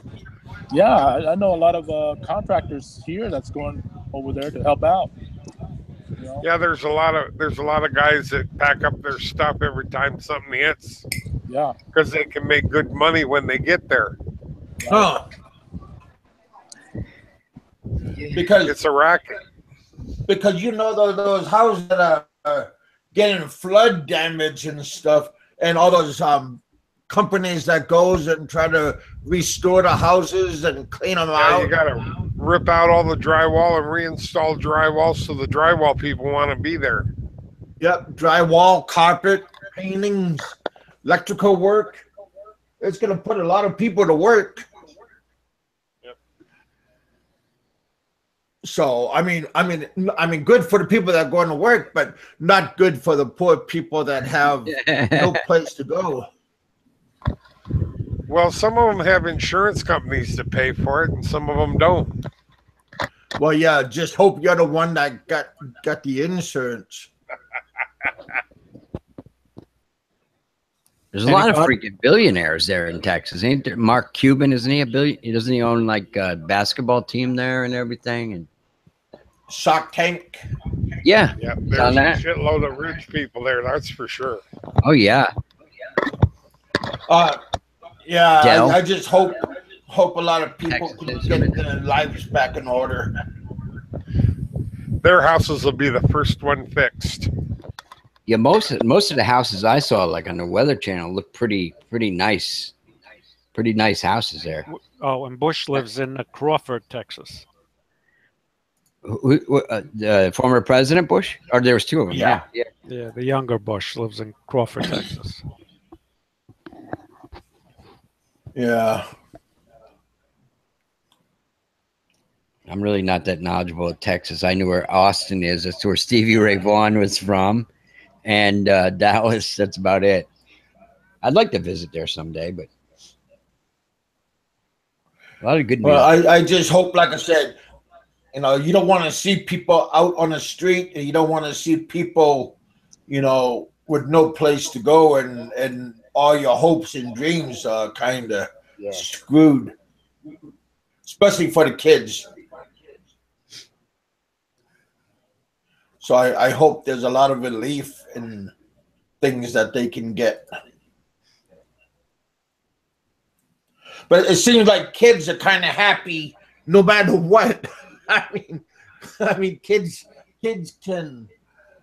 Yeah, I know a lot of contractors here that's going over there to help out. You know? Yeah, there's a lot of guys that pack up their stuff every time something hits Yeah. because they can make good money when they get there. Huh. Because It's a racket. because you know those houses that are getting flood damage and stuff, and all those companies that goes and try to restore the houses and clean them Yeah, out. you gotta rip out all the drywall and reinstall drywall so the drywall people want to be there. Yep, drywall, carpet, paintings, electrical work. It's going to put a lot of people to work. Yep. So I mean, good for the people that are going to work, but not good for the poor people that have no place to go. Well, some of them have insurance companies to pay for it, and some of them don't. Well, yeah, just hope you're the one that got the insurance. There's a lot of freaking billionaires there in Texas. Ain't there? Mark Cuban, isn't he a billion? Doesn't he own like a basketball team there and everything? And Shark Tank. Yeah, there's a that. shitload of rich people there. That's for sure. Oh yeah. Yeah, Dell. I just hope a lot of people Texas can Instruments. get their lives back in order. Their houses will be the first one fixed. Yeah, most of the houses I saw, like on the Weather Channel, look pretty nice. Pretty nice houses there. Oh, and Bush lives in Crawford, Texas. The former President Bush, or there was two of them. Yeah. Yeah, the younger Bush lives in Crawford, Texas. Yeah. I'm really not that knowledgeable of Texas. I knew where Austin is. That's where Stevie Ray Vaughan was from. And Dallas, that's about it. I'd like to visit there someday, but a lot of good news. Well, I just hope, like I said, you don't want to see people out on the street, and you don't want to see people, with no place to go, and all your hopes and dreams are kind of screwed, especially for the kids. So I hope there's a lot of relief in things that they can get. But it seems like kids are kind of happy no matter what. I mean, kids can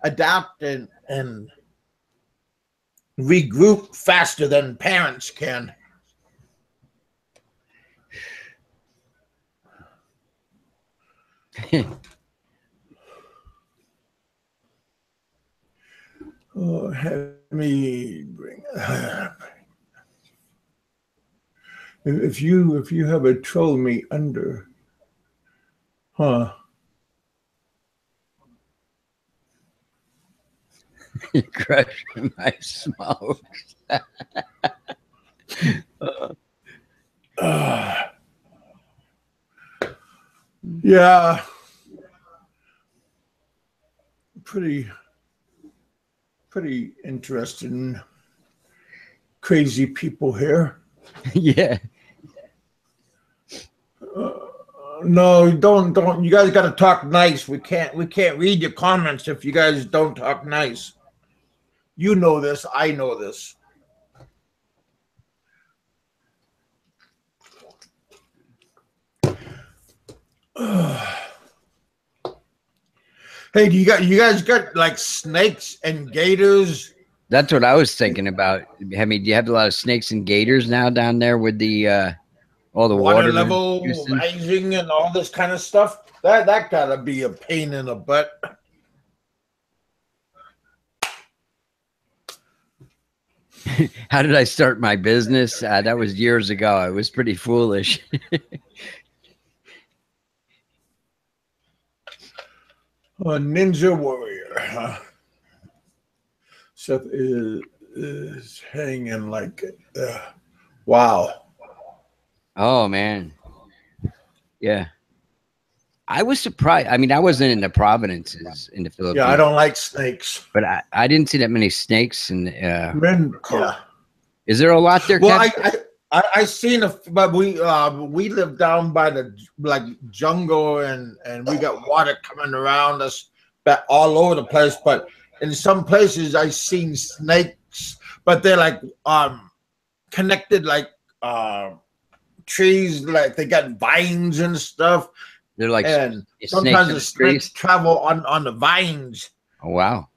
adapt and regroup faster than parents can. Oh, let me bring. If you have a troll me under, huh? You're crushing my smokes. Yeah. Pretty interesting, crazy people here. Yeah. No, don't. You guys got to talk nice. We can't read your comments if you guys don't talk nice. You know this. I know this. Hey, do you guys got like snakes and gators? That's what I was thinking about. I mean, do you have a lot of snakes and gators now down there with the all the water water level rising and all this kind of stuff? That gotta be a pain in the butt. How did I start my business? That was years ago. I was pretty foolish. A ninja warrior. Huh? Seth is hanging like, wow. Oh man, yeah. I was surprised. I mean, I wasn't in the Providences in the Philippines. Yeah, I don't like snakes. But I didn't see that many snakes. And Yeah. is there a lot there? Well, Kevin? I seen but we live down by the jungle and we got water coming around us all over the place. But in some places I seen snakes, but they're like connected like trees, like they got vines and stuff. They're like, and sometimes the snakes travel on the vines. Oh wow.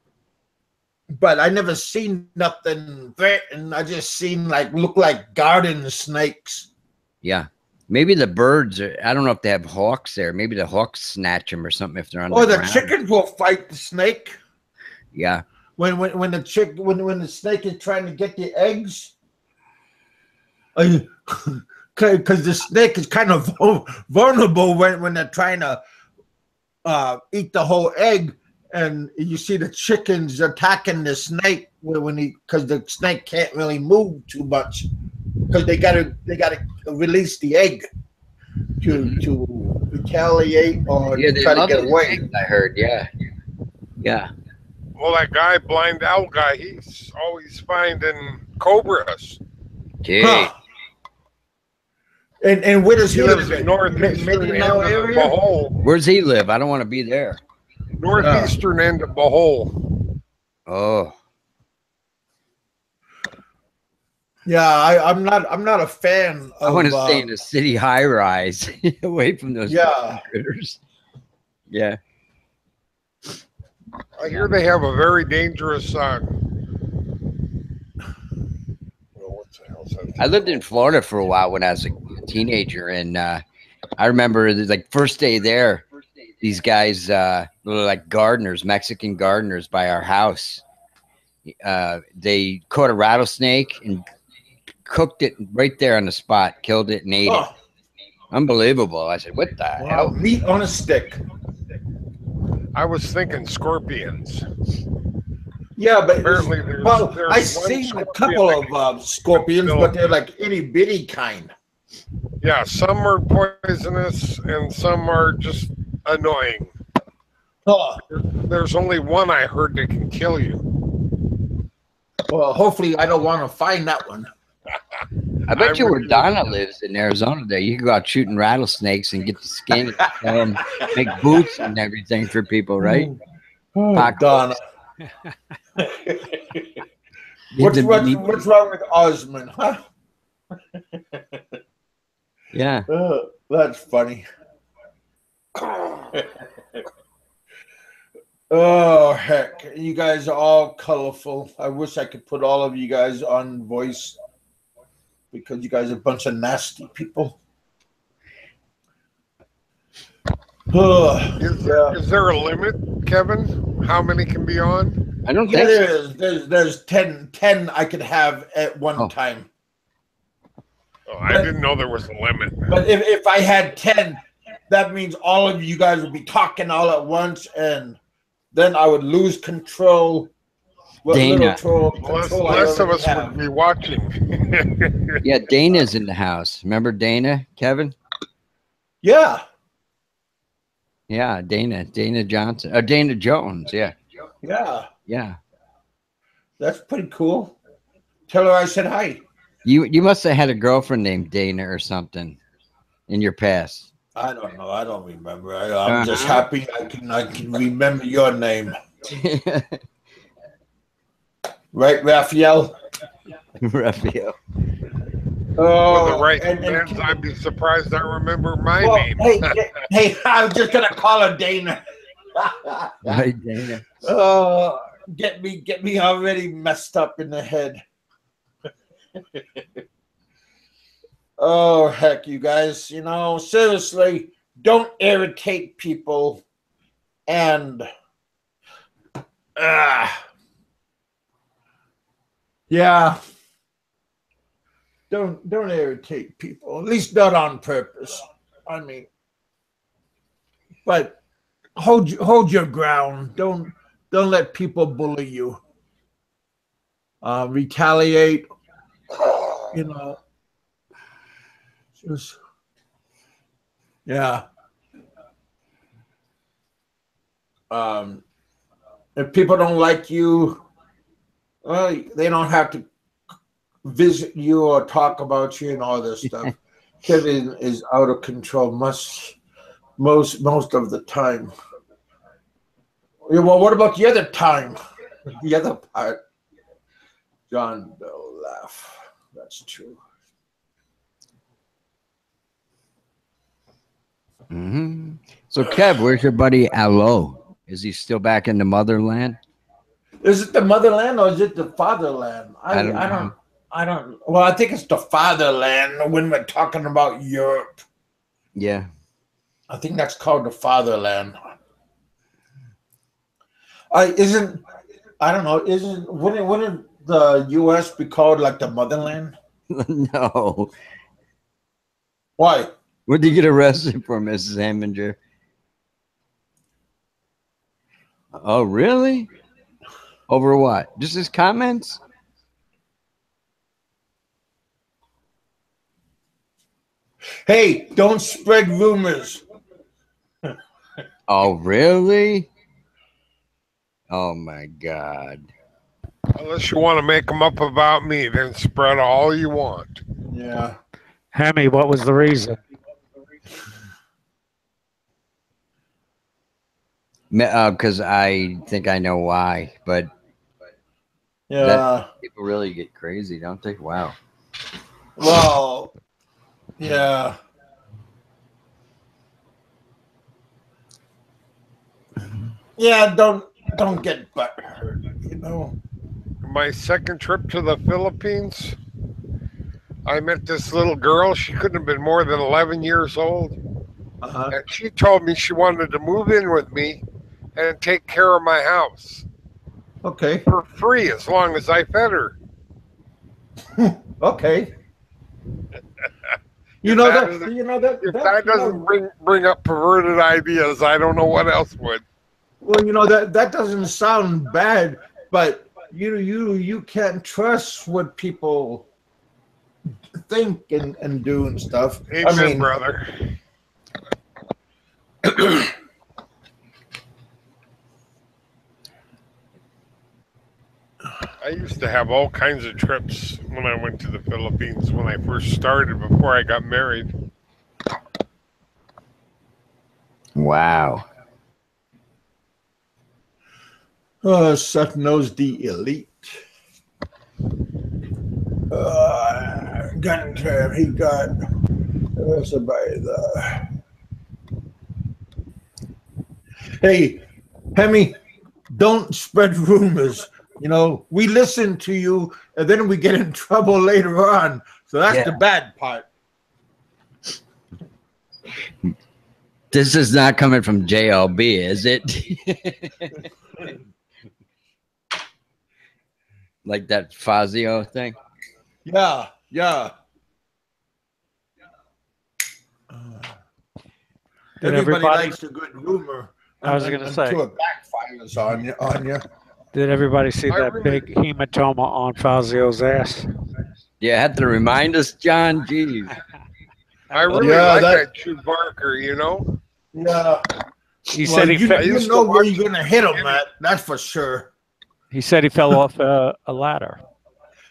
But I never seen nothing threatening. I just seen look like garden snakes. Yeah. Maybe the birds are, I don't know if they have hawks there. Maybe the hawks snatch them or something if they're on Or the the ground. chickens will fight the snake. Yeah. When the snake is trying to get the eggs. Because the snake is kind of vulnerable when they're trying to eat the whole egg, and you see the chickens attacking the snake because the snake can't really move too much because they gotta release the egg to retaliate or try to get away. Snakes, I heard, yeah. Well, that guy, Blind Owl guy, he's always finding cobras. Gee. Huh. And where does he lives live? in northeastern end of Bohol. Where's he live? I don't want to be there. Northeastern end of Bohol. Oh. Yeah, I'm not a fan of, I want to stay in a city high rise away from those critters. Yeah. I hear they have a very dangerous I lived in Florida for a while when I was a teenager, and I remember first day there, these guys were like gardeners, Mexican gardeners by our house. They caught a rattlesnake and cooked it right there on the spot, killed it and ate it. Unbelievable. I said, what the hell? Meat on a stick. I was thinking scorpions. Yeah, but apparently I've seen a couple of scorpions, but they're like itty bitty kind. Yeah, some are poisonous and some are just annoying. Oh. There's only one I heard that can kill you. Well, hopefully I don't want to find that one. I bet you where Donna lives in Arizona there, you can go out shooting rattlesnakes and get the skin and make boots and everything for people, right? Oh, Donna. What's wrong with Osmond, huh? Yeah. That's funny. Oh, heck. You guys are all colorful. I wish I could put all of you guys on voice because you guys are a bunch of nasty people. Is there a limit, Kevin? How many can be on? I don't think there is. There's 10 I could have at one time. Oh, I didn't know there was a limit. But if I had 10, that means all of you guys would be talking all at once, and then I would lose control. Dana. Less of us would be watching. Yeah, Dana's in the house. Remember Dana, Kevin? Yeah. Yeah, Dana Johnson. Or Dana Jones, yeah. Yeah. Yeah. That's pretty cool. Tell her I said hi. You must have had a girlfriend named Dana or something in your past. I don't know. I don't remember. I'm just happy I can remember your name. Right, Raphael? Raphael. Oh, with the right hands, I'd be surprised I remember my name. Hey, I was just gonna call her Dana. Right, Dana. Oh, get me already messed up in the head. Oh, heck, you guys, seriously, don't irritate people and yeah. Don't irritate people. At least not on purpose. I mean, but hold your ground. Don't let people bully you. retaliate. You know, just yeah. If people don't like you, well, they don't have to visit you or talk about you and all this stuff. Kevin is out of control most of the time. Yeah, well, what about the other time? The other part? John Bell laugh. That's true. Mm-hmm. So, Kev, where's your buddy Alo? Is he still back in the motherland? Is it the motherland or is it the fatherland? I don't. Well, I think it's the fatherland when we're talking about Europe. Yeah. I think that's called the fatherland. Wouldn't the U.S. be called like the motherland? No. Why? What did you get arrested for, Mrs. Hamminger? Oh, really? Over what? Just his comments? Hey, don't spread rumors. Oh, really? Oh, my God. Unless you want to make them up about me, then spread all you want. Yeah. Hemi, what was the reason? Because I think I know why, but Yeah. people really get crazy, don't they? Wow. Well, yeah. Yeah, don't get butthurt, you know. My second trip to the Philippines, I met this little girl. She couldn't have been more than 11 years old. Uh-huh. And she told me she wanted to move in with me and take care of my house Okay. for free as long as I fed her. Okay. If that doesn't bring up perverted ideas, I don't know what else would. Well, that doesn't sound bad, but you can't trust what people think and do and stuff. Amen, brother. I used to have all kinds of trips when I went to the Philippines when I first started before I got married. Wow. Seth knows the elite. Gun term, he got somebody there. Hey, Hemi, don't spread rumors. We listen to you, and then we get in trouble later on. So that's the bad part. This is not coming from JLB, is it? Like that Fazio thing? Yeah. Everybody likes a good rumor. I was going to say. Until it backfires on you. Did everybody see that big hematoma on Fazio's ass? Yeah, had to remind us, John. Jeez. I really like that Chew Barker, Yeah. He said he fell. You know where you're gonna hit him at. That's for sure. He said he fell off a ladder.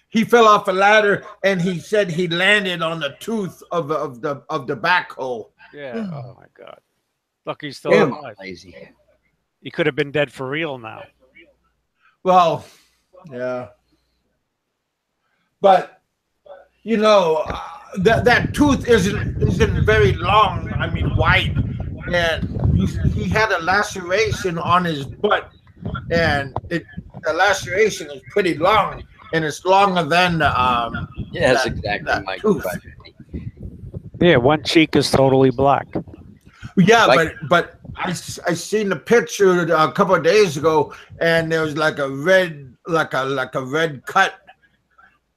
He fell off a ladder, and he said he landed on the tooth of the backhoe. Yeah. Oh my God. Look, he's still alive. Lazy. He could have been dead for real now. Well, yeah. But that tooth isn't very long. I mean, wide, and he had a laceration on his butt, and the laceration is pretty long, and it's longer than that's exactly my question. Yeah, one cheek is totally black. Yeah, but I seen the picture a couple of days ago, and there was like a red cut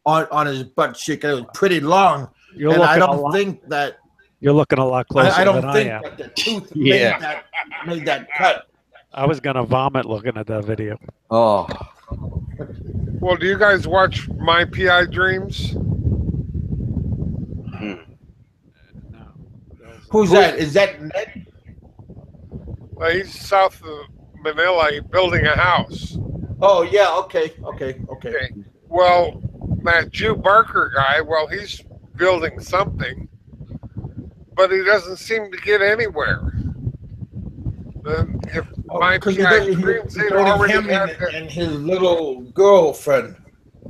on his butt cheek, and it was pretty long. And I don't think that you're looking a lot closer. I don't than think I am. that the tooth made that cut. I was gonna vomit looking at that video. Oh, Well, do you guys watch My PI Dreams? No. Who's that? Is that Ned? He's south of Manila building a house. Oh yeah. Okay. Okay. Okay. Well, that Jew Barker guy, well, he's building something, but he doesn't seem to get anywhere. Then if My Because PI Dreams, they'd already him had and his little girlfriend.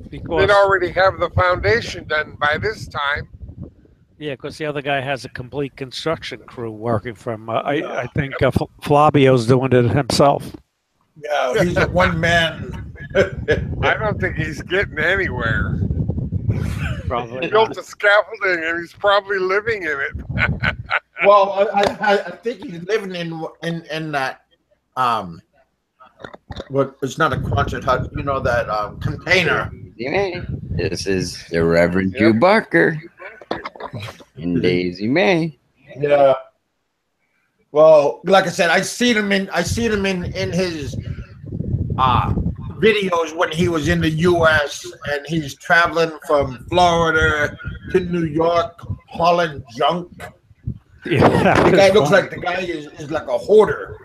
Because they'd already have the foundation done by this time. yeah, because the other guy has a complete construction crew working for him. I think Flavio's doing it himself. Yeah, he's a one man. I don't think he's getting anywhere. Probably He built the scaffolding and he's probably living in it. Well, I think he's living in that what it's not a concert hut, you know, that container. This is the Reverend Drew Barker and Daisy May. Yeah. Well, like I said, I seen him in his videos when he was in the U.S. and he's traveling from Florida to New York hauling junk. Yeah, The guy looks like the guy is like a hoarder,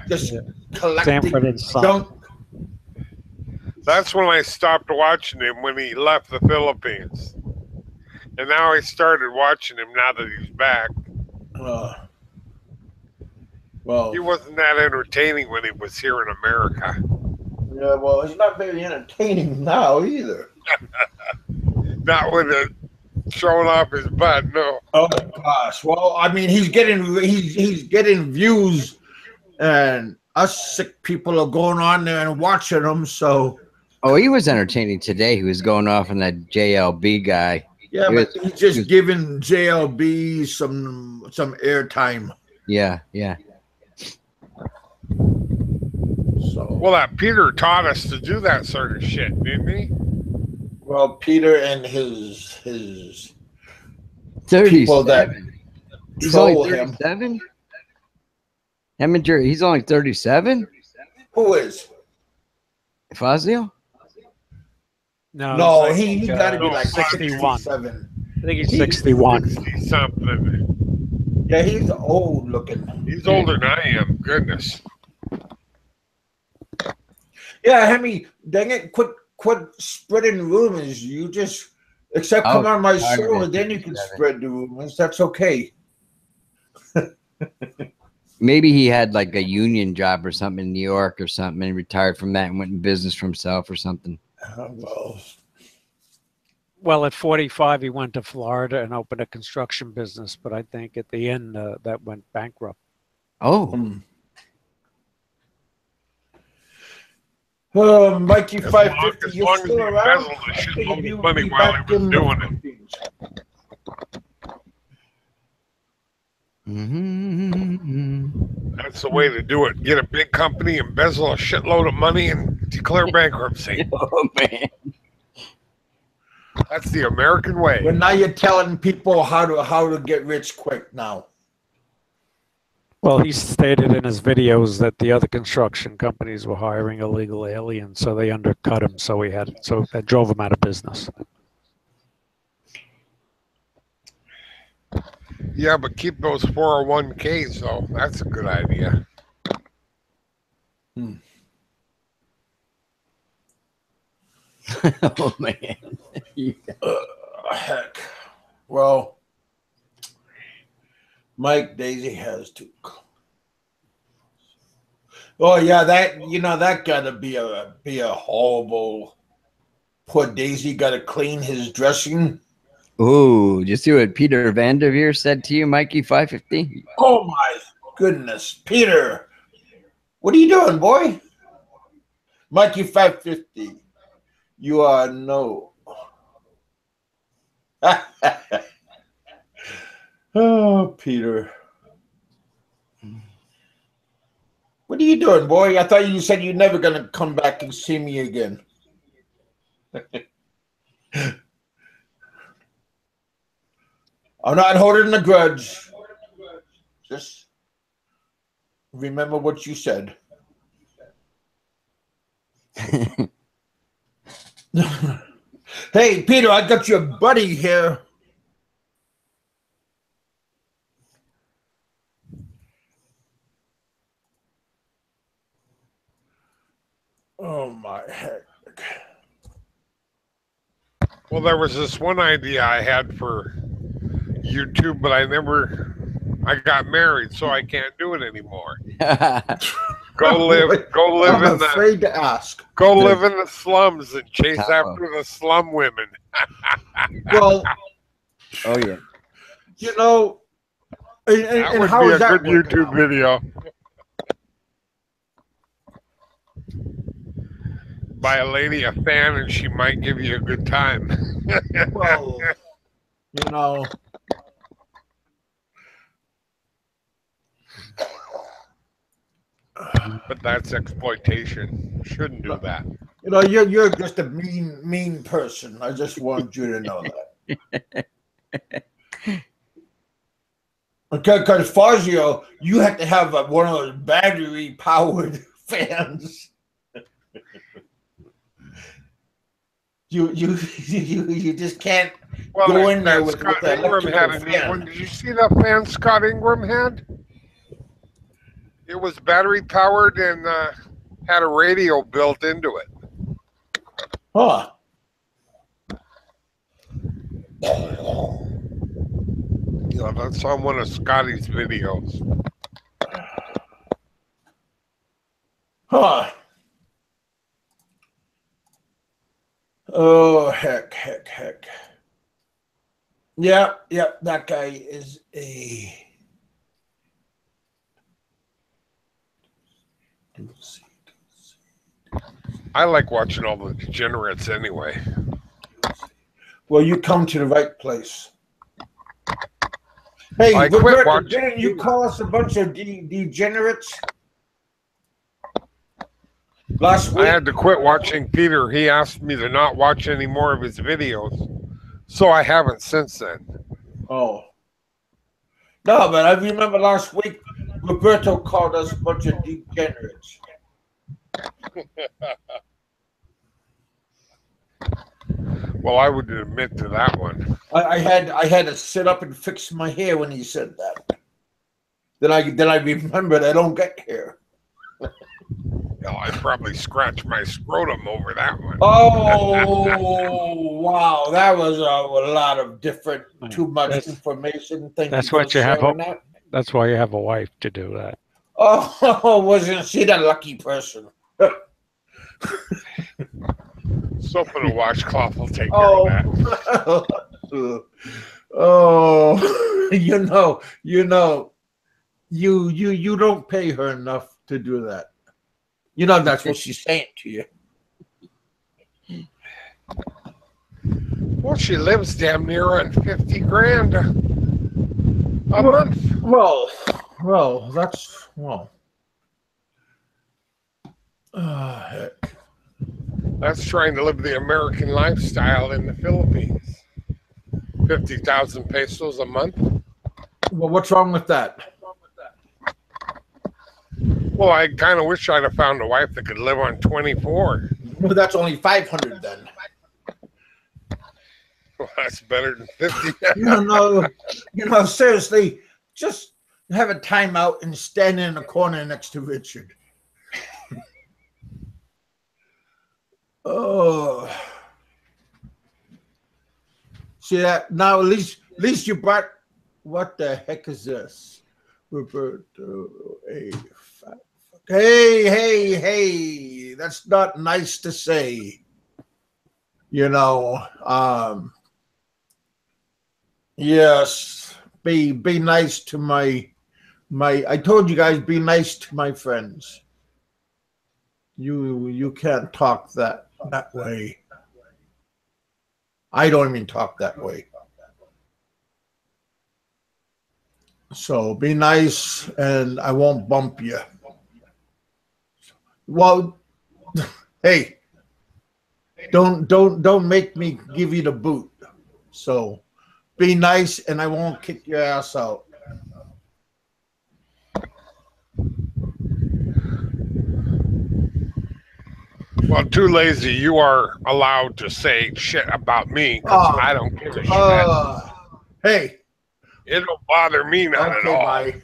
just collecting Sanford and Son. junk. That's when I stopped watching him when he left the Philippines. And now I started watching him now that he's back. Well, He wasn't that entertaining when he was here in America. yeah, well, he's not very entertaining now either. Not with it showing off his butt, no. Oh gosh. Well, I mean, he's getting views, and us sick people are going on there and watching him. So Oh, he was entertaining today. He was going off on that JLB guy. yeah, He but was- he's just giving JLB some airtime. Yeah, yeah. So Well, that Peter taught us to do that sort of shit, didn't he? well, Peter and his 37. He's only troll him. 37? Heminger, he's only 37? Who is? Fazio? No, it's he got to be like 61. 67. I think he's 61. 60 something. Yeah, he's old looking. He's older than I am. Goodness. Yeah, Hemi, dang it, quit spreading rumors. You just except come on my sorry, show Mr. and then you can 57. spread the rumors. That's okay. Maybe he had like a union job or something in New York or something and retired from that and went in business for himself or something. Well, Well, at 45, he went to Florida and opened a construction business, but I think at the end that went bankrupt. Oh, Mikey As 550, as you're long as still he around? embezzled a I shitload figured of you'd money be while back he was in the doing it. Philippines. mhm. That's the way to do it. Get a big company, embezzle a shitload of money, and declare bankruptcy. Oh man. That's the American way. But now you're telling people how to get rich quick now. Well, he stated in his videos that the other construction companies were hiring illegal aliens, so they undercut him. So that drove him out of business. Yeah, but keep those 401ks, though. That's a good idea. Oh man. Heck. Well, Mike Daisy has to. Oh yeah, that gotta be a horrible. Poor Daisy gotta clean his dressing. Ooh, did you see what Peter Vanderveer said to you, Mikey 550? Oh my goodness, Peter, what are you doing, boy? Mikey 550, you are no. Oh, Peter. What are you doing, boy? I thought you said you're never going to come back and see me again. I'm not holding a grudge. Just remember what you said. Hey, Peter, I got your buddy here. Oh my heck. Well, there was this one idea I had for YouTube, but I got married, so I can't do it anymore. Go live I'm in the afraid to ask. go live in the slums and chase Tower. after the slum women. Well, Oh yeah. you know, and, That and would how be is a that good working YouTube out? video. By a lady, a fan, and she might give you a good time. Well, you know, But that's exploitation. Shouldn't do that. you're just a mean person. I just want you to know that. Okay, because Fazio, you have to have one of those battery-powered fans. You just can't go in there with Scott the Ingram had a electrical neat fan. one. Did you see that fan Scott Ingram had? It was battery powered and had a radio built into it. Huh. Yeah, that's on one of Scotty's videos. Huh. Oh, heck. Yeah, that guy is a... I like watching all the degenerates anyway. Well, you come to the right place. Hey, I quit Roberto, watching didn't you call us a bunch of degenerates last week? I had to quit watching Peter. He asked me to not watch any more of his videos, so I haven't since then. Oh. No, but I remember last week, Roberto called us a bunch of degenerates. Well, I would admit to that one. I had to sit up and fix my hair when he said that. Then I remembered I don't get hair. Well, I probably scratched my scrotum over that one. Oh wow, that was a lot of different, too much That's- information. Thank that's you for what you have sharing that. That's why you have a wife to do that. Oh, wasn't she the lucky person? Soap and a washcloth will take care of that. Oh, you don't pay her enough to do that. You know that's what she's saying to you. Well, she lives damn near on 50 grand a month. Well, that's heck. That's trying to live the American lifestyle in the Philippines. 50,000 pesos a month. Well, what's wrong with that? Well, I kind of wish I'd have found a wife that could live on 24. Well, that's only 500 then. Well, that's better than 50. Seriously, just have a timeout and stand in the corner next to Richard. Oh, see that now? At least you brought. What the heck is this, Roberto? Hey! That's not nice to say. Yes. Be nice to my. I told you guys, be nice to my friends. You can't talk that way. I don't even talk that way. So be nice, and I won't bump you. Well, hey, don't make me give you the boot. So be nice, and I won't kick your ass out. Well, too lazy. You are allowed to say shit about me because I don't give a shit. Hey. It don't bother me not at all. Bye.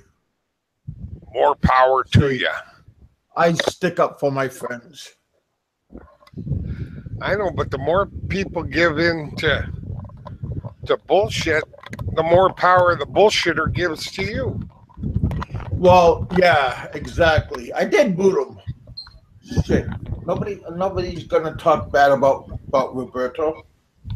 More power to you. I stick up for my friends. I know, but the more people give in to bullshit, the more power the bullshitter gives to you. Well, yeah, exactly. I did boot him. Shit. Nobody's gonna talk bad about Roberto.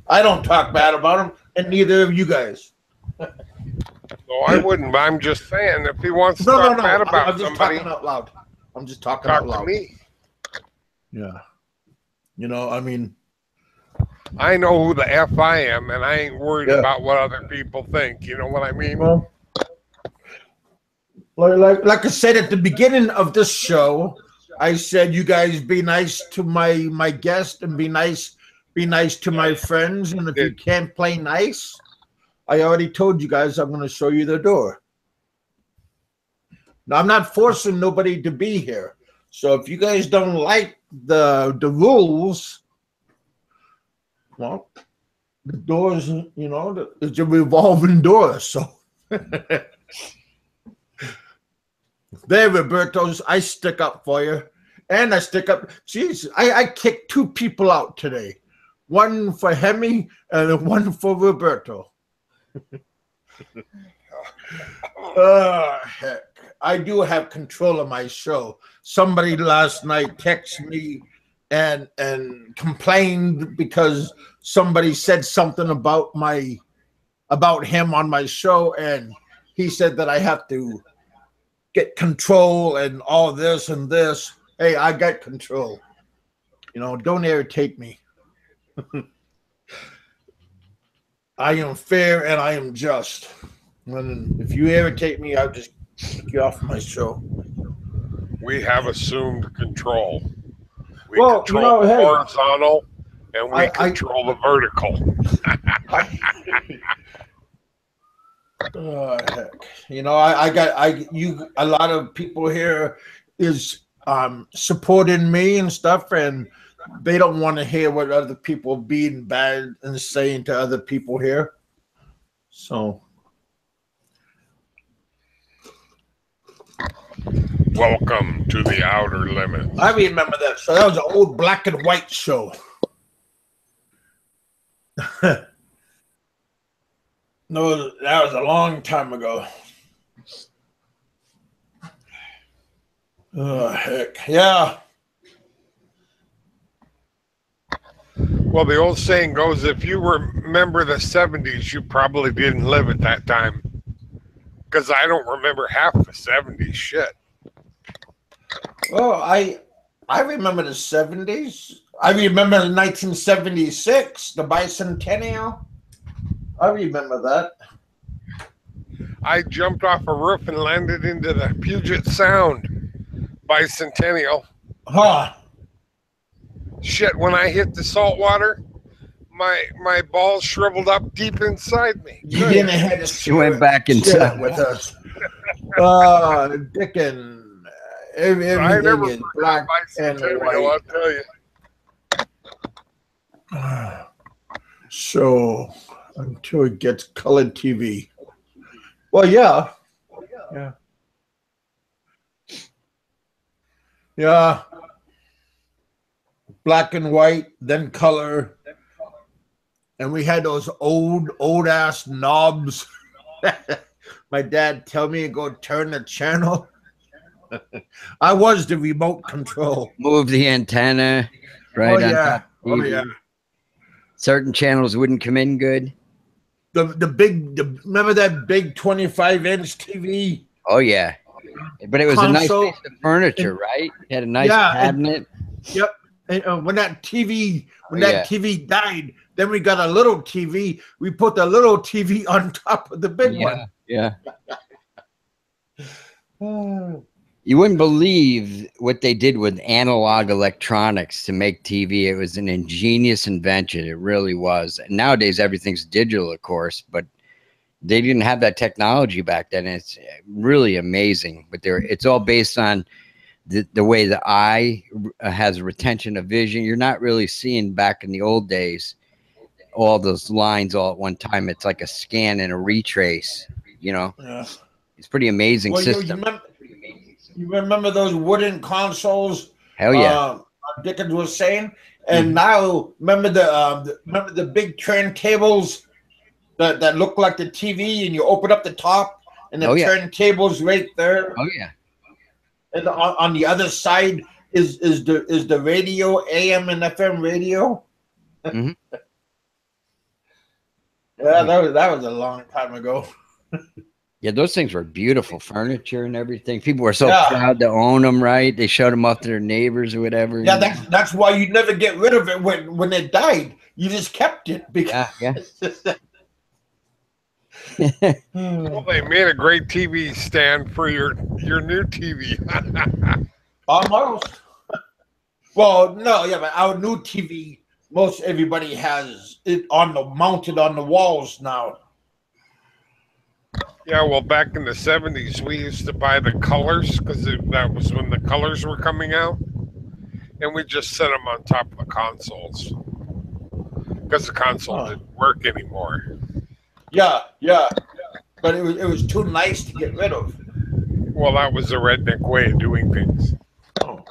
I don't talk bad about him, and neither of you guys. No, I wouldn't, but I'm just saying if he wants to talk bad about I'm just somebody, talking out loud. I'm just talking out loud. Talk to me. Yeah. You know, I mean, I know who the F I am, and I ain't worried about what other people think. You know what I mean? Well, like I said at the beginning of this show, I said you guys be nice to my guest and be nice to my friends. And if you can't play nice, I already told you guys I'm going to show you the door. Now, I'm not forcing nobody to be here. So if you guys don't like the rules, well, the doors, you know, it's a revolving door. So there, Roberto's, I stick up for you. And I stick up. Jeez, I kicked 2 people out today. One for Hemi and one for Roberto. Heck. I do have control of my show. Somebody last night texted me and complained because somebody said something about him on my show, and he said that I have to get control and all this and this. Hey, I got control. You know, don't irritate me. I am fair and I am just. And if you irritate me, I'll just kick you off my show. We have assumed control. We Well, control you know, the horizontal and we control the vertical. Heck. You know, a lot of people here is supporting me and stuff, and they don't want to hear what other people being bad and saying to other people here. So welcome to the outer limits. I remember that. So that was an old black and white show. No, that was a long time ago. Oh, heck. Yeah. Well, the old saying goes, if you remember the 70s, you probably didn't live at that time. Because I don't remember half the 70s shit. Oh, I remember the 70s. I remember the 1976, the bicentennial. I remember that. I jumped off a roof and landed into the Puget Sound bicentennial. Huh. Shit, when I hit the salt water, my balls shriveled up deep inside me. You didn't have to She went back inside with us. Dick and everything is black and white. I'll tell you. So until it gets colored TV. Well, yeah. Yeah. Black and white, then color. And we had those old ass knobs. My dad tell me to go turn the channel. I was the remote control. Move the antenna right on top of Oh TV. yeah. Certain channels wouldn't come in good. Remember that big 25-inch TV? Oh yeah, but it was Console. a nice piece of furniture, right? It had a nice cabinet. Yep. And when that TV TV died, then we got a little TV. We put the little TV on top of the big one. Yeah. You wouldn't believe what they did with analog electronics to make TV. It was an ingenious invention. It really was. And nowadays, everything's digital, of course, but they didn't have that technology back then. It's really amazing. But it's all based on the way the eye has retention of vision. You're not really seeing back in the old days all those lines all at one time. It's like a scan and a retrace. You know, Yeah. it's pretty amazing Well, system. you remember those wooden consoles? Hell yeah. Dickens was saying, and now remember the big turntables that look like the TV, and you open up the top, and the turntable's right there. Oh yeah. And on the other side is the radio, AM and FM radio. Mm-hmm. Yeah, that was a long time ago. Yeah, those things were beautiful furniture and everything. People were so proud to own them, right? They showed them off to their neighbors or whatever. Yeah, that's why you never get rid of it when it died. You just kept it because Well, they made a great TV stand for your new TV. Almost. Well, no, yeah, but our new TV, most everybody has it mounted on the walls now. Yeah, well, back in the 70s, we used to buy the colors because that was when the colors were coming out. And we just set them on top of the consoles because the console didn't work anymore. Yeah. But it was too nice to get rid of. Well, that was the redneck way of doing things. Oh.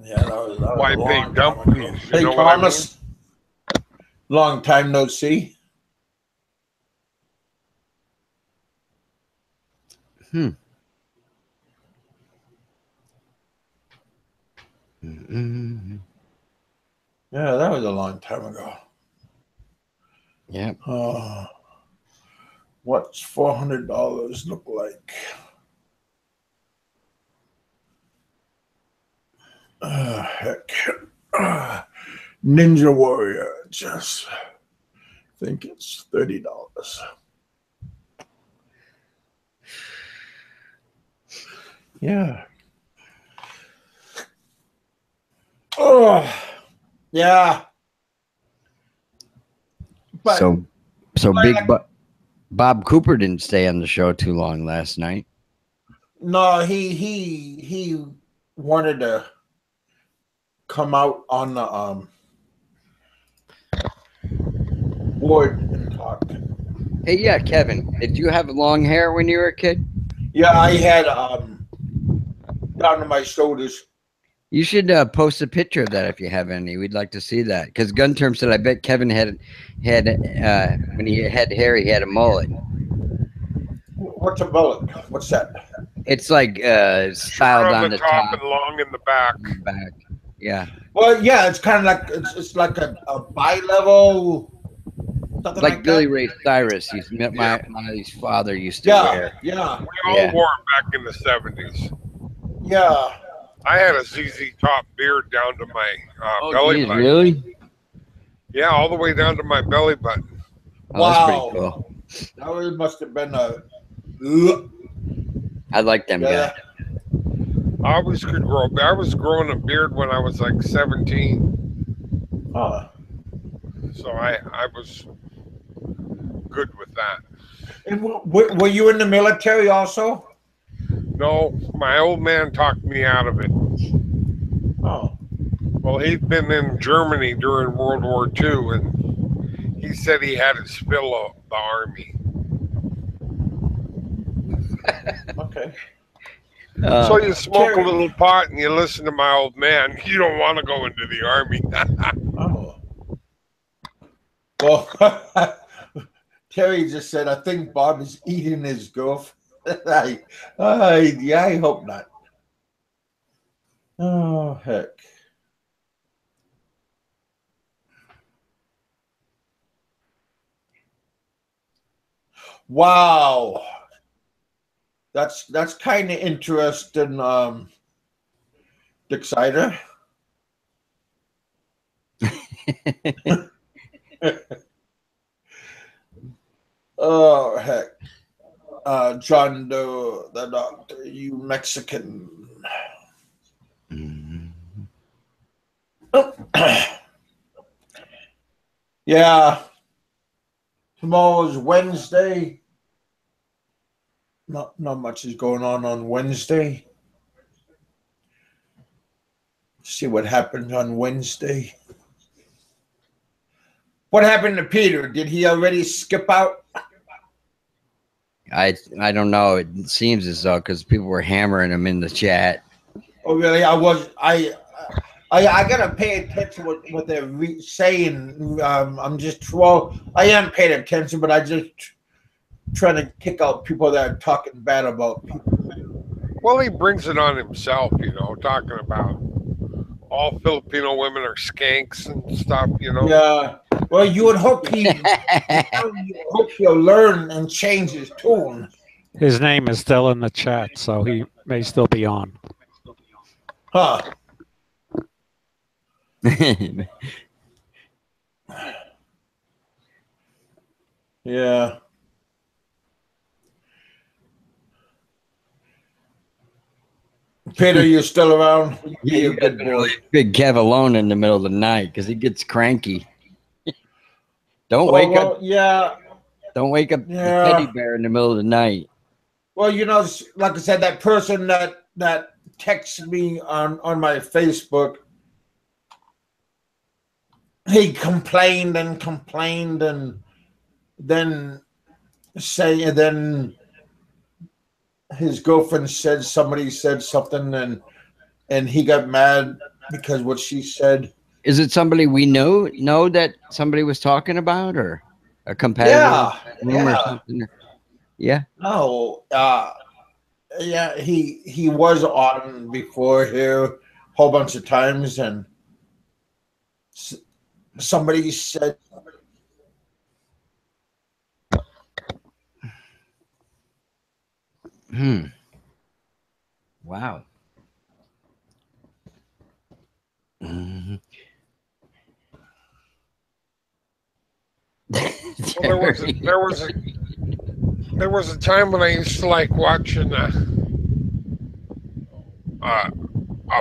Yeah, that was why they dump these. Hey, Thomas. Long time no see. Yeah, that was a long time ago. Yeah. What's $400 look like? Heck. Ninja Warrior, just think it's $30. Yeah. Oh, yeah. But, so Bob Cooper didn't stay on the show too long last night. No, he wanted to come out on the board and talk. Hey, yeah, Kevin, did you have long hair when you were a kid? Yeah, I had down to my shoulders. You should post a picture of that if you have any. We'd like to see that. Because Gun Term said, I bet Kevin had when he had hair, he had a mullet. What's a mullet? What's that? It's like styled on the top and long in the back. Yeah. Well, yeah, it's kind of like it's like a bi-level. Like Billy Ray Cyrus. My father used to wear. Yeah. We all wore it back in the 70s. Yeah. I had a ZZ Top beard down to my belly button. Really? Yeah, all the way down to my belly button. Oh, wow. That's pretty cool. That must have been a... I like them guys. I always could grow. I was growing a beard when I was like 17. Oh. So I was good with that. And were you in the military also? No, my old man talked me out of it. Oh. Well, he'd been in Germany during World War II, and he said he had his fill of the army. Okay. So you smoke a little pot and you listen to my old man. You don't want to go into the army. Oh. Well, Terry just said, I think Bob is eating his girlfriend. I hope not. Oh, heck. Wow. That's kind of interesting, Dick Sider. Oh, heck. John Doe, the doctor, you Mexican. Yeah. Tomorrow's Wednesday. not much is going on Wednesday. See what happened on Wednesday. What happened to Peter? Did he already skip out? I don't know. It seems as though because people were hammering him in the chat. Oh, really? I gotta pay attention to what they're saying. I'm just I am paying attention, but I just trying to kick out people that are talking bad about people. Well, he brings it on himself, you know, talking about all Filipino women are skanks and stuff, you know. Yeah. Well, you would hope he'll learn and change his tune. His name is still in the chat, so he may still be on. Huh. Yeah. Peter, you're still around? Yeah, you got big Kev alone in the middle of the night because he gets cranky. Don't wake up. Yeah. Don't wake up the teddy bear in the middle of the night. Well, you know, like I said, that person that texted me on my Facebook, he complained and then his girlfriend said somebody said something and he got mad because what she said. Is it somebody we know that somebody was talking about, or a competitor? Yeah. Or something? Yeah. No. Yeah, he was on before here a whole bunch of times, and somebody said. Wow. Mm-hmm. Well, there was a time when I used to like watching a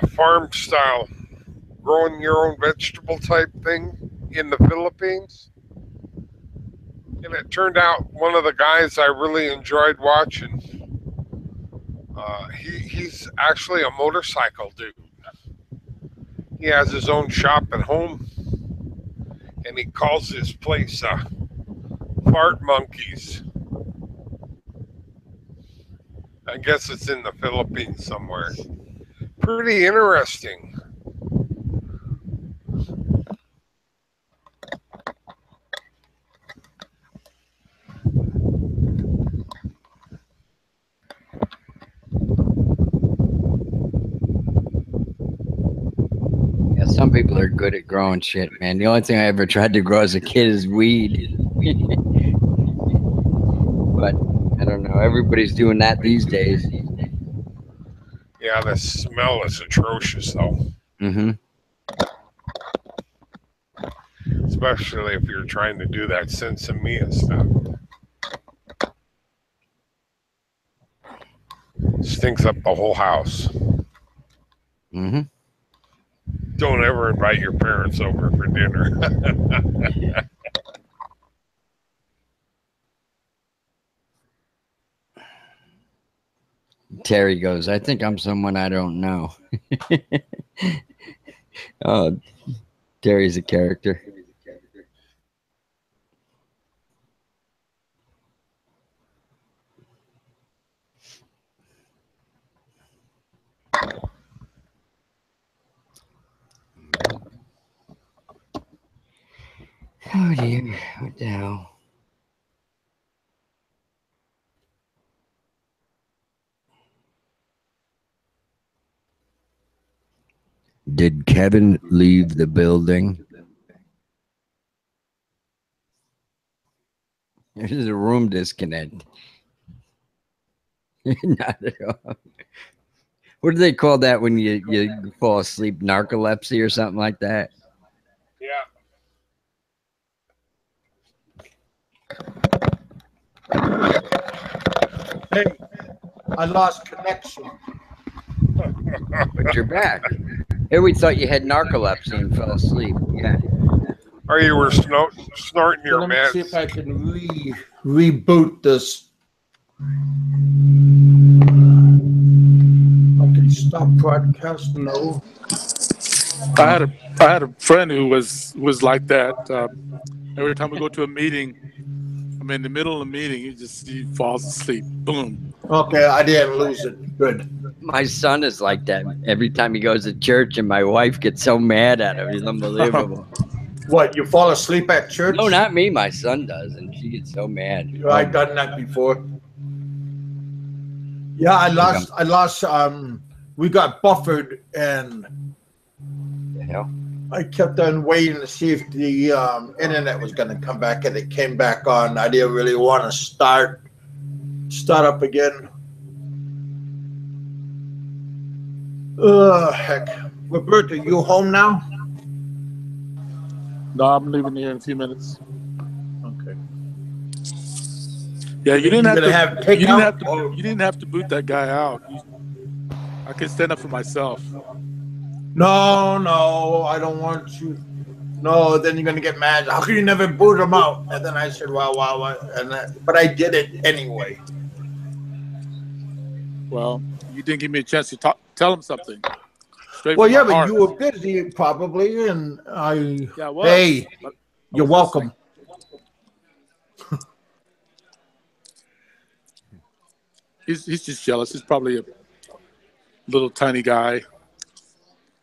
farm style growing your own vegetable type thing in the Philippines, and it turned out one of the guys I really enjoyed watching. He's actually a motorcycle dude. He has his own shop at home, and he calls his place Fart Monkeys. I guess it's in the Philippines somewhere. Pretty interesting. Yeah, some people are good at growing shit, man. The only thing I ever tried to grow as a kid is weed. But I don't know. Everybody's doing that these days. Yeah, the smell is atrocious, though. Mm-hmm. Especially if you're trying to do that Sensimilla stuff. Stinks up the whole house. Mm-hmm. Don't ever invite your parents over for dinner. Terry goes, I think I'm someone I don't know. Oh, Terry's a character. Oh dear, what the hell? Did Kevin leave the building? There's a room disconnect. Not at all. What do they call that when you fall asleep? Narcolepsy or something like that? Yeah. Hey, I lost connection. But you're back. Hey, we thought you had narcolepsy and fell asleep. Yeah. Or you were snorting your Let me meds. see if I can reboot this. Okay, stop broadcast. No. I had a friend who was like that. Every time we go to a meeting, I'm in the middle of the meeting, he falls asleep. Boom. Okay, I didn't lose it. Good. My son is like that. Every time he goes to church, and my wife gets so mad at him. He's unbelievable. What, you fall asleep at church? No, not me. My son does, and she gets so mad. I've done that before. Yeah, I lost. We got buffered, and Yeah. I kept on waiting to see if the internet was going to come back, and it came back on. I didn't really want to start up again. Heck. Roberto, you home now? No, I'm leaving here in a few minutes. Okay. Yeah, you didn't takeout? You didn't have to boot that guy out. I can stand up for myself. No, I don't want you. No, then you're gonna get mad. How can you never boot him out? And then I said, wow, but I did it anyway. Well, you didn't give me a chance to tell him something. Well, yeah, but you were busy probably, and I. Yeah, I was. Hey, you're welcome. He's just jealous. He's probably a little tiny guy.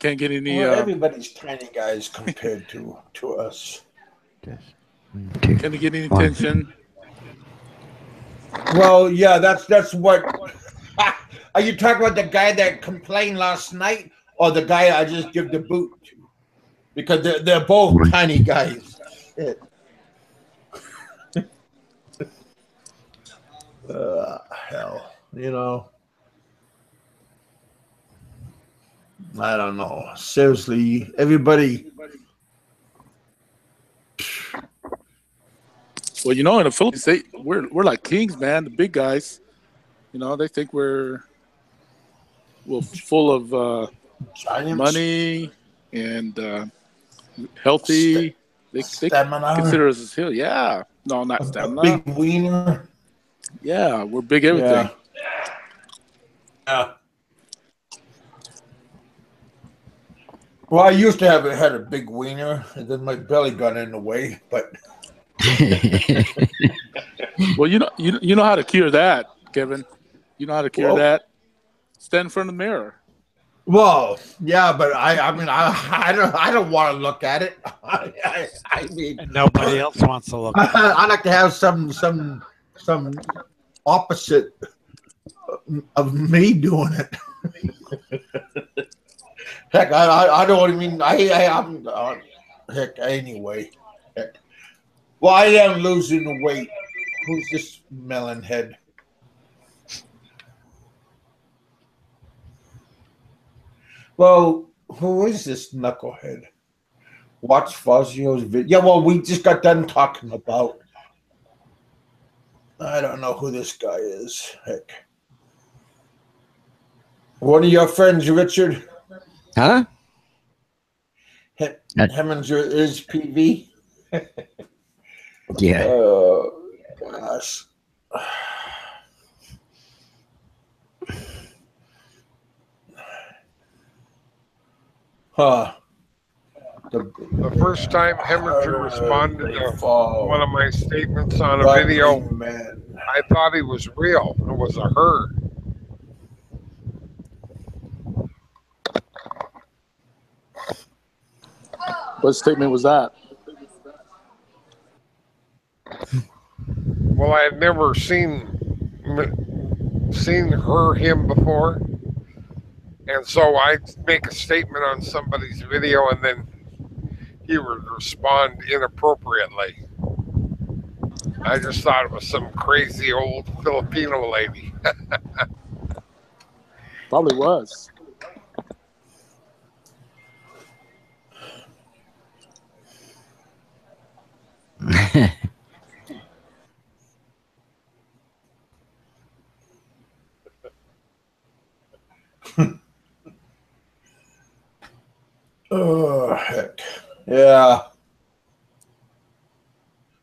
Can't get any. Well, everybody's tiny guys compared to us. Can't get any attention. Well, yeah, that's what. Are you talking about the guy that complained last night, or the guy I just give the boot to? Because they're both tiny guys. Shit. Hell, you know. I don't know. Seriously, everybody. Well, you know, in the Philippines, we're like kings, man. The big guys, you know, they think we're full of money and healthy. They consider us as hill. Yeah, no, not stamina. Big wiener. Yeah, we're big everything. Yeah. Well, I used to had a big wiener, and then my belly got in the way. But well, you know how to cure that, Kevin. You know how to cure that. Stand in front of the mirror. Well, yeah, but I don't want to look at it. I mean, And nobody else wants to look. I like to have some opposite of me doing it. Heck, I don't even. I'm heck anyway. Heck. Well, I am losing the weight. Who's this melon head? Well, who is this knucklehead? Watch Fazio's video. Yeah, well, we just got done talking about. I don't know who this guy is. Heck. One of your friends, Richard? Huh? Heminger is PV? Yeah. Oh, gosh. Huh. The first time Heminger responded to one of my statements on a video, I thought he was real. It was a her. What statement was that? Well, I had never seen him before, and so I make a statement on somebody's video, and then he would respond inappropriately. I just thought it was some crazy old Filipino lady. Probably was. Oh, heck. Yeah.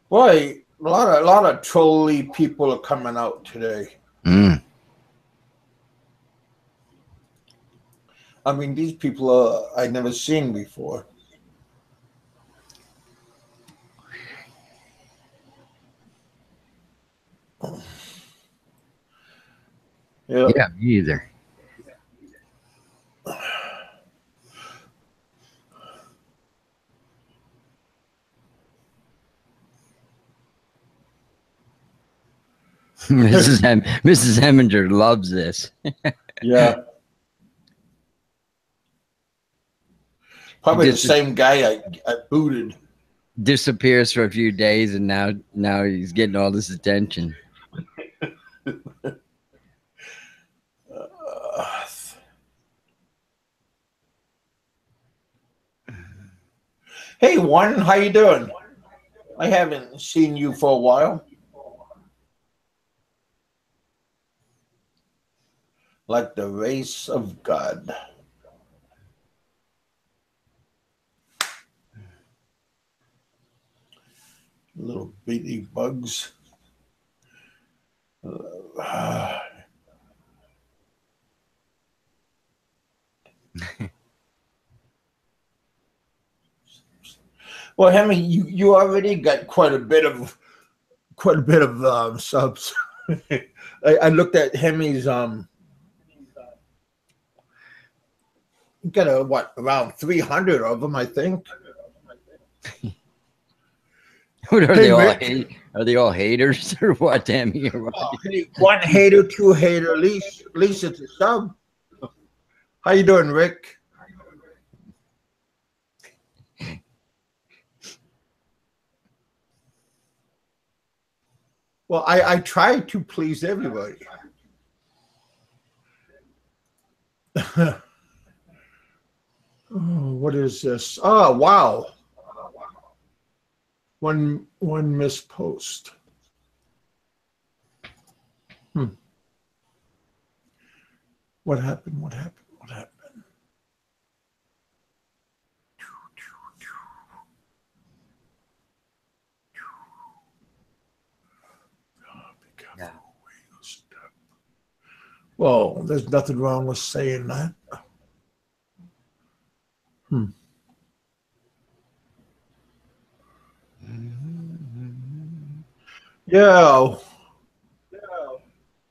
Boy, a lot of trolly people are coming out today. Mm. I mean, these people are I've never seen before. Yeah. Yeah, me either. Mrs. Heminger loves this. Yeah. Probably the Just same guy I booted. disappears for a few days, and now he's getting all this attention. Hey, Warren, how you doing? I haven't seen you for a while. Like the race of God. Little bitty bugs. Well, Hemi, you already got quite a bit of subs. I looked at Hemi's you got around 300 of them, I think. What are Hey, they all? Rick. Are they all haters or what? Tammy or what? One hater, two hater, at least it's a sub. How you doing, Rick? Well, I try to please everybody. Oh, what is this? Oh, wow. One missed post. What happened? What happened? What happened? Yeah. Well, there's nothing wrong with saying that. Yeah.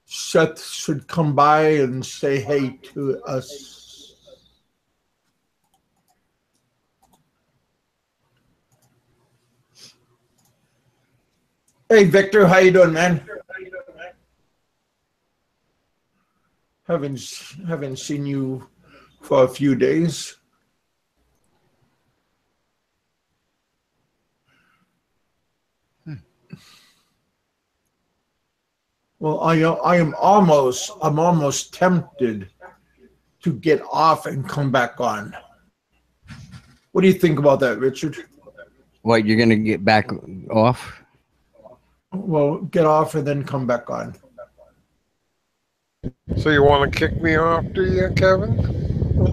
Seth should come by and say hey to us. Hey, Victor, how you doing, man? Haven't seen you for a few days. Well, I'm almost tempted to get off and come back on. What do you think about that, Richard? What, you're gonna get back off? Well, get off and then come back on. So you want to kick me off, do you, Kevin?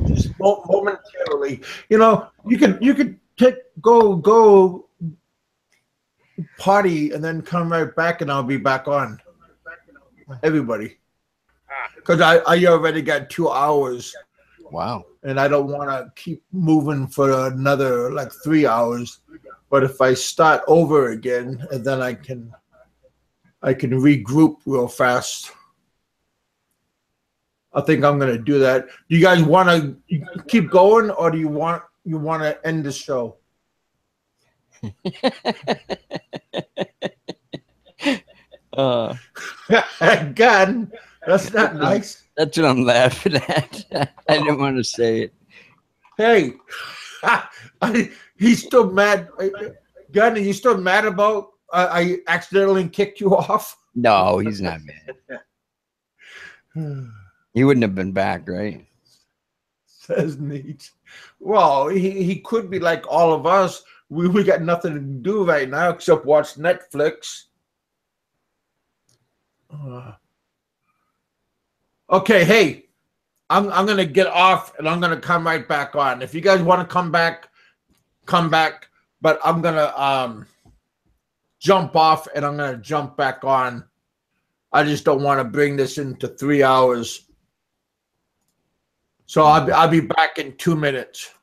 Just momentarily. You know, you could go potty and then come right back, and I'll be back on. Everybody, because I already got 2 hours. Wow. And I don't want to keep moving for another like 3 hours. But if I start over again, and then I can regroup real fast. I think I'm going to do that. Do you guys want to keep going, or do you want to end the show? God, that's not nice. That's what I'm laughing at. I didn't want to say it. Hey, he's still mad. God, are you still mad about I accidentally kicked you off? No, he's not mad. He wouldn't have been back, right? Says Neat. Well, he could be like all of us. We got nothing to do right now except watch Netflix. Okay, hey, I'm gonna get off and I'm gonna come right back on. If you guys want to come back, come back. But I'm gonna jump off and I'm gonna jump back on. I just don't want to bring this into 3 hours. So I'll be back in 2 minutes.